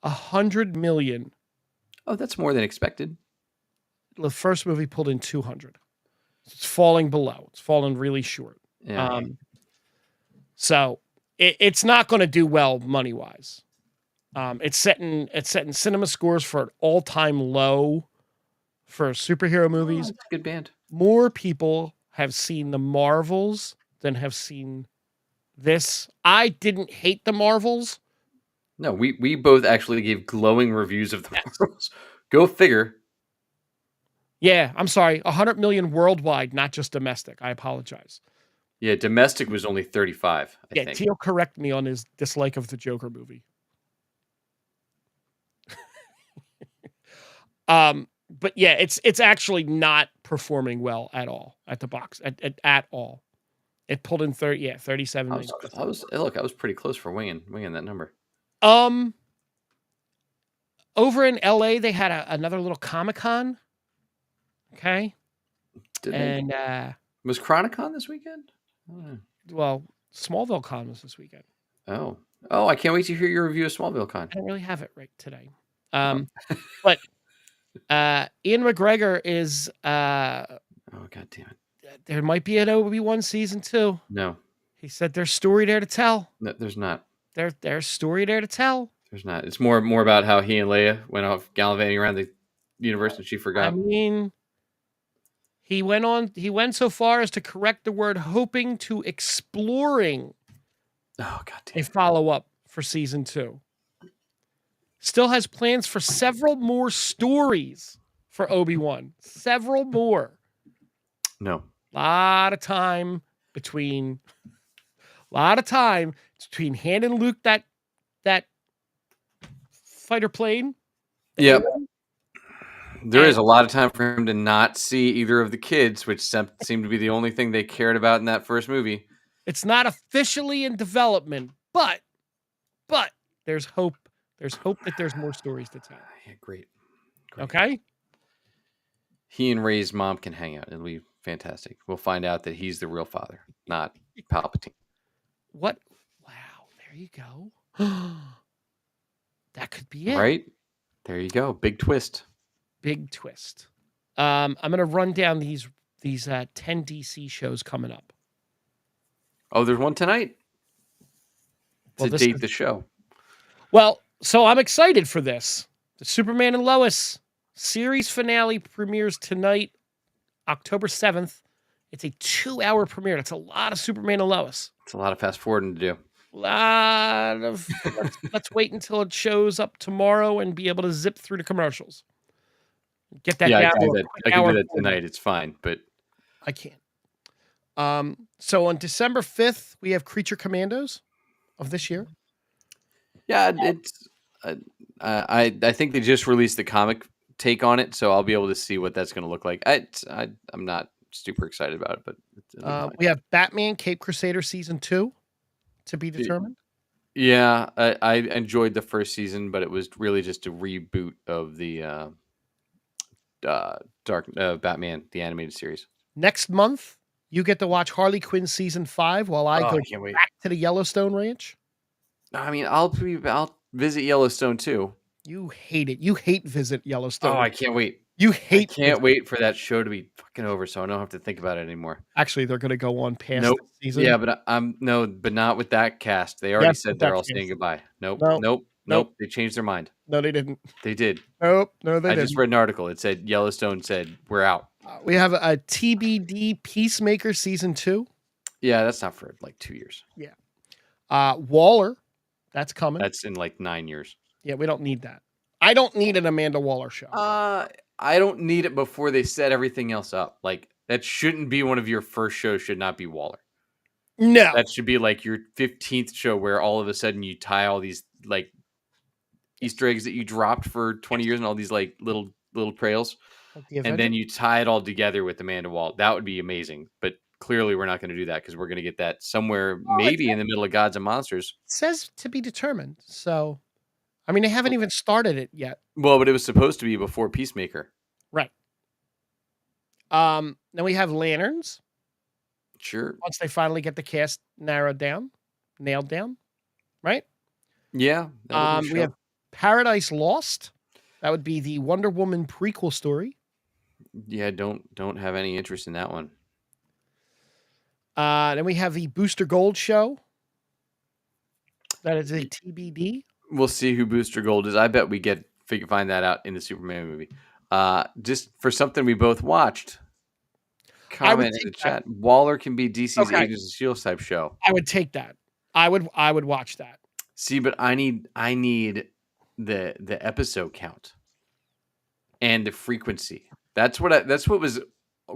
$100 million. Oh, that's more than expected. The first movie pulled in 200. It's falling below. It's falling really short. Yeah. So it's not going to do well money wise. It's setting cinema scores for an all-time low for superhero movies. That's a good band. More people have seen the Marvels than have seen this. I didn't hate the Marvels. No, we both actually gave glowing reviews of the Marvels. Go figure. Yeah, I'm sorry. 100 million worldwide, not just domestic. I apologize. Yeah, domestic was only 35, I think. Teal correct me on his dislike of the Joker movie. But yeah, it's actually not performing well at all at the box at all. It pulled in 37 million. I was pretty close for winging that number. Over in LA, they had another little Comic-Con. Okay. Was Chronicon this weekend? Well, Smallville Con was this weekend. Oh, I can't wait to hear your review of Smallville Con. I don't really have it right today. But Ian McGregor is oh, god damn it. There might be an Obi-Wan season 2. No. He said there's story there to tell. No, there's not. There's story there to tell. There's not. It's more about how he and Leia went off gallivanting around the universe and she forgot. I mean, he went so far as to correct the word hoping to exploring. Oh, god damn it. A follow-up for season 2. Still has plans for several more stories for Obi-Wan. Several more. No. Lot of time between A lot of time between handing Luke that fighter plane. Yep. There And is a lot of time for him to not see either of the kids, which seemed to be the only thing they cared about in that first movie. it's not officially in development, but there's hope. There's hope that there's more stories to tell. Yeah, great. Okay? He and Ray's mom can hang out. It'll be fantastic. We'll find out that he's the real father, not Palpatine. What? Wow, there you go. That could be it. Right? There you go. Big twist. Big twist. I'm gonna run down these 10 DC shows coming up. Oh, there's one tonight to date the show. Well, so I'm excited for this. The Superman and Lois series finale premieres tonight, October 7th. It's a 2-hour premiere. That's a lot of Superman and Lois. It's a lot of fast forwarding to do. Lot of let's wait until it shows up tomorrow and be able to zip through the commercials. Get that down. I can do that tonight. It's fine, but I can't. So on December 5th, we have Creature Commandos of this year. Yeah, it's I think they just released the comic take on it, so I'll be able to see what that's going to look like. I'm not super excited about it, but we have Batman Cape Crusader season 2 to be determined. Yeah, I enjoyed the first season, but it was really just a reboot of the Batman the animated series. Next month, you get to watch Harley Quinn season 5 while I go back to the Yellowstone Ranch. I mean, I'll visit Yellowstone too. You hate it. You hate visit Yellowstone. Oh, I can't wait. You hate. I can't wait for that show to be fucking over, so I don't have to think about it anymore. Actually, they're going to go on past the season. Yeah, but but not with that cast. They already said they're all saying goodbye. Nope. They changed their mind. No, they didn't. They did. Nope. No, they didn't. I just read an article. It said Yellowstone said we're out. We have a TBD Peacemaker season 2. Yeah, that's not for like 2 years. Yeah. Waller, that's coming. That's in like 9 years. Yeah, we don't need that. I don't need an Amanda Waller show. I don't need it before they set everything else up. Like that shouldn't be one of your first shows. Should not be Waller. No, that should be like your 15th show where all of a sudden you tie all these like Easter eggs that you dropped for 20 years and all these like little trails, and then you tie it all together with Amanda Waller. That would be amazing. But clearly, we're not going to do that because we're going to get that somewhere maybe in the middle of Gods and Monsters. It says to be determined. So, I mean, they haven't even started it yet. Well, but it was supposed to be before Peacemaker. Right. Then we have Lanterns. Sure. Once they finally get the cast nailed down. Right? Yeah. We have Paradise Lost. That would be the Wonder Woman prequel story. Yeah, don't have any interest in that one. Then we have the Booster Gold show. That is a TBD. We'll see who Booster Gold is. I bet we find that out in the Superman movie. Just for something we both watched. Comment in the chat. Waller can be DC's Agents of S.H.I.E.L.D. type show. I would take that. I would watch that. See, but I need the episode count and the frequency. That's what was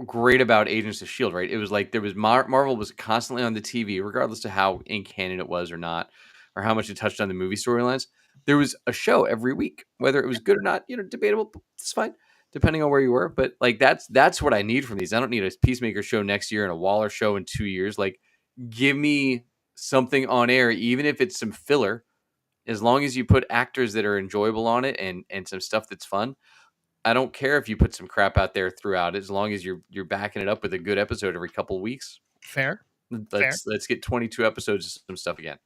great about Agents of S.H.I.E.L.D., right? It was like there was Marvel was constantly on the TV, regardless of how in canon it was or not, or how much it touched on the movie storylines. There was a show every week, whether it was good or not, debatable. It's fine, depending on where you were. But like that's what I need from these. I don't need a Peacemaker show next year and a Waller show in 2 years. Like, give me something on air, even if it's some filler, as long as you put actors that are enjoyable on it and some stuff that's fun. I don't care if you put some crap out there throughout, as long as you're backing it up with a good episode every couple of weeks. Fair. Let's get 22 episodes of some stuff again.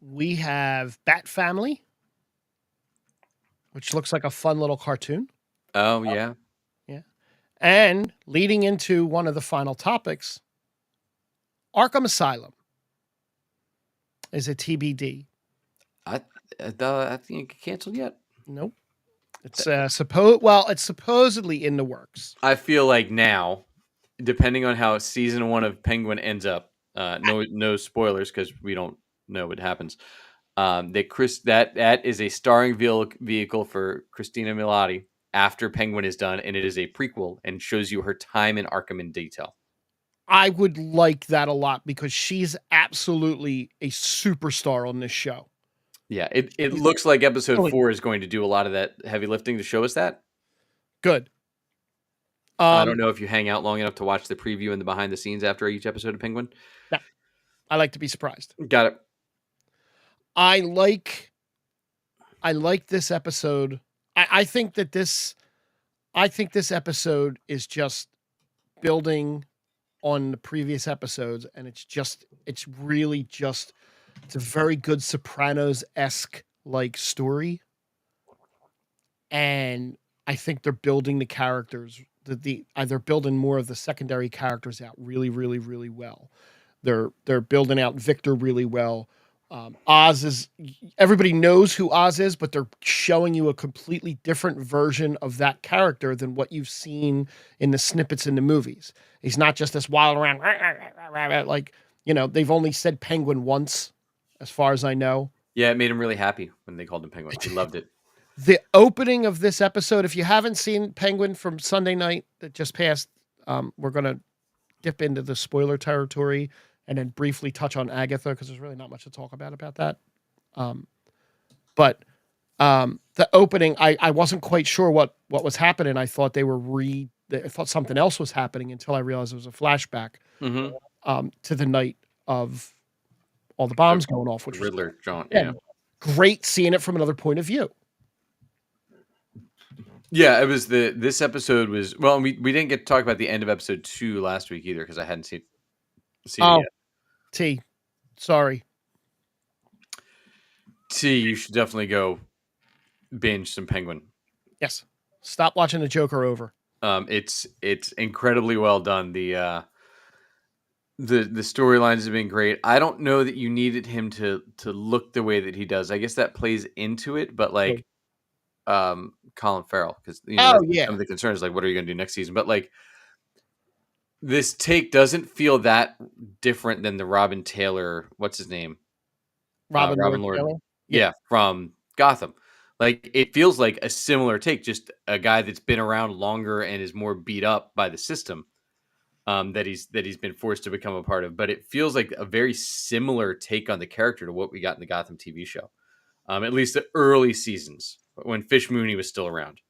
We have Bat Family, which looks like a fun little cartoon. Oh, yeah. Yeah. And leading into one of the final topics, Arkham Asylum is a TBD. I think it canceled yet. Nope. It's it's supposedly in the works. I feel like now, depending on how season 1 of Penguin ends up, no spoilers because we don't know what happens. That is a starring vehicle for Christina Milioti after Penguin is done, and it is a prequel and shows you her time in Arkham in detail. I would like that a lot because she's absolutely a superstar on this show. Yeah, it She's looks like episode really 4 is going to do a lot of that heavy lifting to show us that. good. I Um, don't know if you hang out long enough to watch the preview and the behind the scenes after each episode of Penguin. no, I like to be surprised. Got it. I like this episode. I think that this episode is just building on the previous episodes, and it's really just it's a very good Sopranos-esque like story. And I think they're building the characters, they're building more of the secondary characters out really, really, really well. They're building out Victor really well. Oz is everybody knows who Oz is, but they're showing you a completely different version of that character than what you've seen in the snippets in the movies. He's not just this wild around like, they've only said penguin once, as far as I know. Yeah, it made him really happy when they called him Penguin. He loved it. The opening of this episode, if you haven't seen Penguin from Sunday night that just passed, we're going to dip into the spoiler territory and then briefly touch on Agatha because there's really not much to talk about that. But the opening, I wasn't quite sure what was happening. I thought I thought something else was happening until I realized it was a flashback to the night of all the bombs going off, which was Riddler, John. Yeah. great seeing it from another point of view. Yeah, it was this episode was we didn't get to talk about the end of episode 2 last week either because I hadn't seen it yet. T, sorry. T, you should definitely go binge some Penguin. Yes. Stop watching the Joker over. It's incredibly well done. The storylines have been great. I don't know that you needed him to look the way that he does. I guess that plays into it, but like Colin Farrell, because some of the concerns, like what are you going to do next season? But like this take doesn't feel that different than the Robin Taylor. What's his name? Robin Lord. Taylor? Yeah, from Gotham. Like it feels like a similar take, just a guy that's been around longer and is more beat up by the system that he's been forced to become a part of. But it feels like a very similar take on the character to what we got in the Gotham TV show, at least the early seasons when Fish Mooney was still around.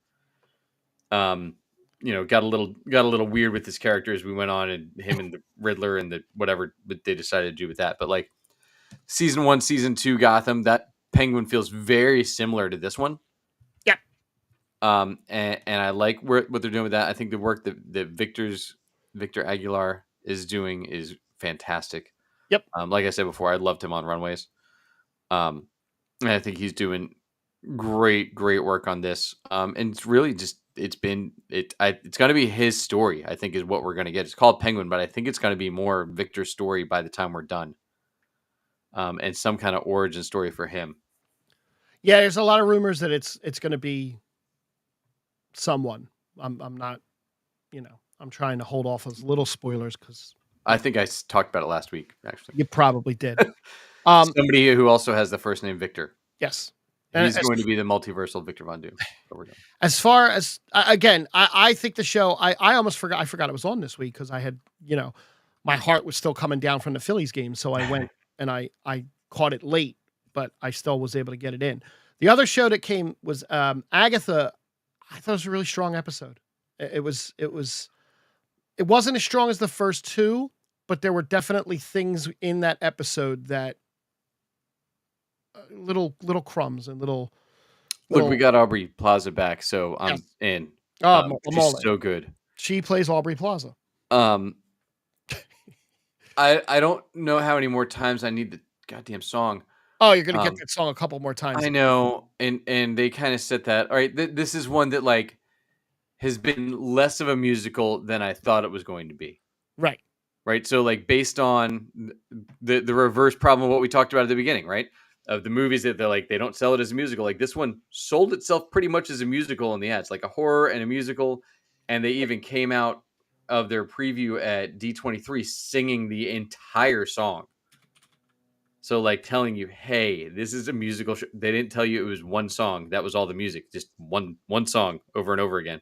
Got a little weird with his character as we went on, and him and the Riddler and the whatever they decided to do with that. But like season 1, season 2 Gotham, that Penguin feels very similar to this one. Yeah. And I like what they're doing with that. I think the work that Victor Aguilar is doing is fantastic. Yep. Like I said before, I loved him on Runways. And I think he's doing great work on this. And it's really just it's going to be his story. I think is what we're going to get. It's called Penguin, but I think it's going to be more Victor's story by the time we're done. And some kind of origin story for him. Yeah, there's a lot of rumors that it's going to be someone. I'm not, I'm trying to hold off as little spoilers because I think I talked about it last week. Actually, you probably did. Somebody who also has the first name Victor. Yes, he's going to be the multiversal Victor Von Doom. As far as again, I think the show. I almost forgot. I forgot it was on this week because I had, my heart was still coming down from the Phillies game, so I went and I caught it late, but I still was able to get it in. The other show that came was Agatha. I thought it was a really strong episode. It wasn't as strong as the first 2, but there were definitely things in that episode that little crumbs and little. Look, we got Aubrey Plaza back, so I'm in. She's so good. She plays Aubrey Plaza. I don't know how many more times I need the goddamn song. Oh, you're gonna get that song a couple more times. I know, and they kind of set that. All right, this is one that like has been less of a musical than I thought it was going to be. Right. So like based on the reverse problem of what we talked about at the beginning, right? Of the movies that they don't sell it as a musical. Like this one sold itself pretty much as a musical in the ads, like a horror and a musical, and they even came out of their preview at D23 singing the entire song. So like telling you, hey, this is a musical show. They didn't tell you it was one song. That was all the music, just one song over and over again.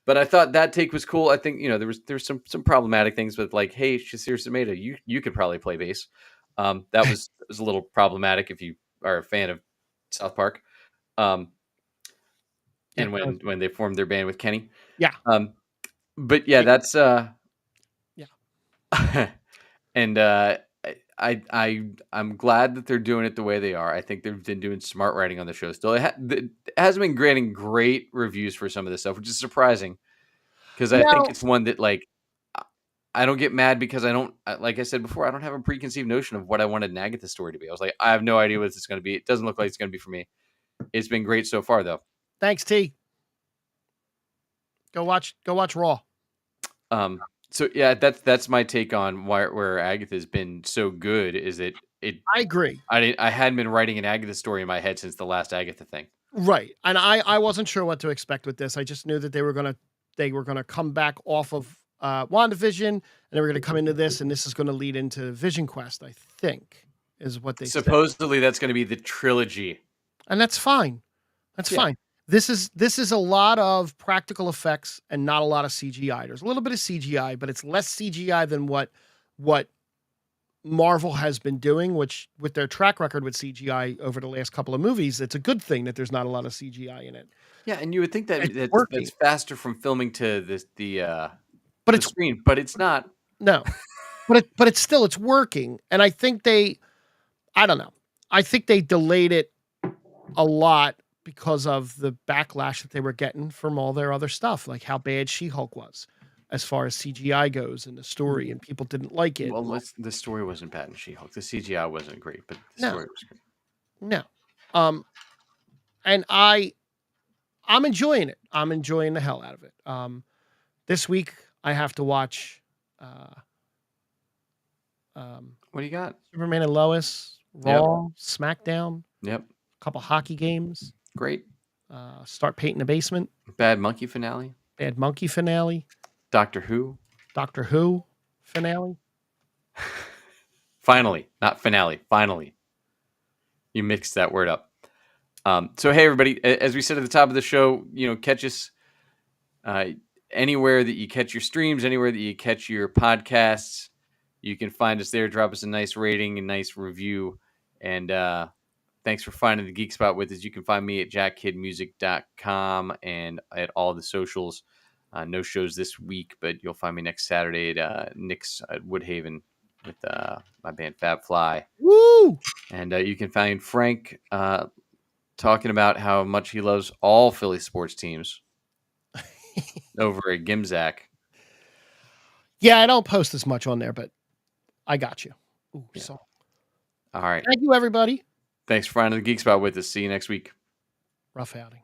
But I thought that take was cool. I think there was some problematic things with like, hey, Shasir Sameda, you could probably play bass. That was a little problematic if you are a fan of South Park. Um, Yeah, and when they formed their band with Kenny. yeah, But yeah, that's yeah. and I'm glad that they're doing it the way they are. I think they've been doing smart writing on the show. Still, it hasn't been granting great reviews for some of this stuff, which is surprising because I think Well, it's one that like I don't get mad because I don't like I said before, I don't have a preconceived notion of what I wanted an Agatha story to be. I was like, I have no idea what it's going to be. It doesn't look like it's going to be for me. It's been great so far, though. thanks, T. Go watch Raw. So yeah, that's my take on where Agatha's been so good. Is that it? I agree. I hadn't been writing an Agatha story in my head since the last Agatha thing. Right. And I wasn't sure what to expect with this. I just knew that they were gonna come back off of WandaVision, and they were gonna come into this, and this is gonna lead into Vision Quest, I think, is what they said. Supposedly that's going to be the trilogy. And that's fine. That's Yeah. fine. This is a lot of practical effects and not a lot of CGI. There's a little bit of CGI, but it's less CGI than what Marvel has been doing, which with their track record with CGI over the last couple of movies, it's a good thing that there's not a lot of CGI in it. Yeah, and you would think that It's working. that's faster from filming to the But it's screen, but it's not. no. But it's still it's working. And I think I don't know. I think they delayed it a lot because of the backlash that they were getting from all their other stuff, like how bad She-Hulk was as far as CGI goes in the story, and people didn't like it. Well, the story wasn't bad in She-Hulk. The CGI wasn't great, but the No. story was great. No. And I'm enjoying it. I'm enjoying the hell out of it. This week I have to watch What do you got? Superman and Lois, Raw, SmackDown, Yep. a couple hockey games, Great. Start Painting the Basement, Bad Monkey finale. Bad Monkey finale, Doctor Who. Doctor Who finale. Finally, not finale. Finally, you mixed that word up. So hey, everybody! As we said at the top of the show, catch us anywhere that you catch your streams, anywhere that you catch your podcasts. You can find us there. Drop us a nice rating, a nice review, and thanks for finding the Geek Spot with us. You can find me at jackkidmusic.com and at all the socials. No shows this week, but you'll find me next Saturday at Nick's at Woodhaven with my band Fab Fly. Woo! And you can find Frank talking about how much he loves all Philly sports teams over at Gimzack. Yeah, I don't post as much on there, but I got you. Ooh, Yeah. so. All right. Thank you, everybody. Thanks for finding the Geek Spot with us. See you next week. Rough outing.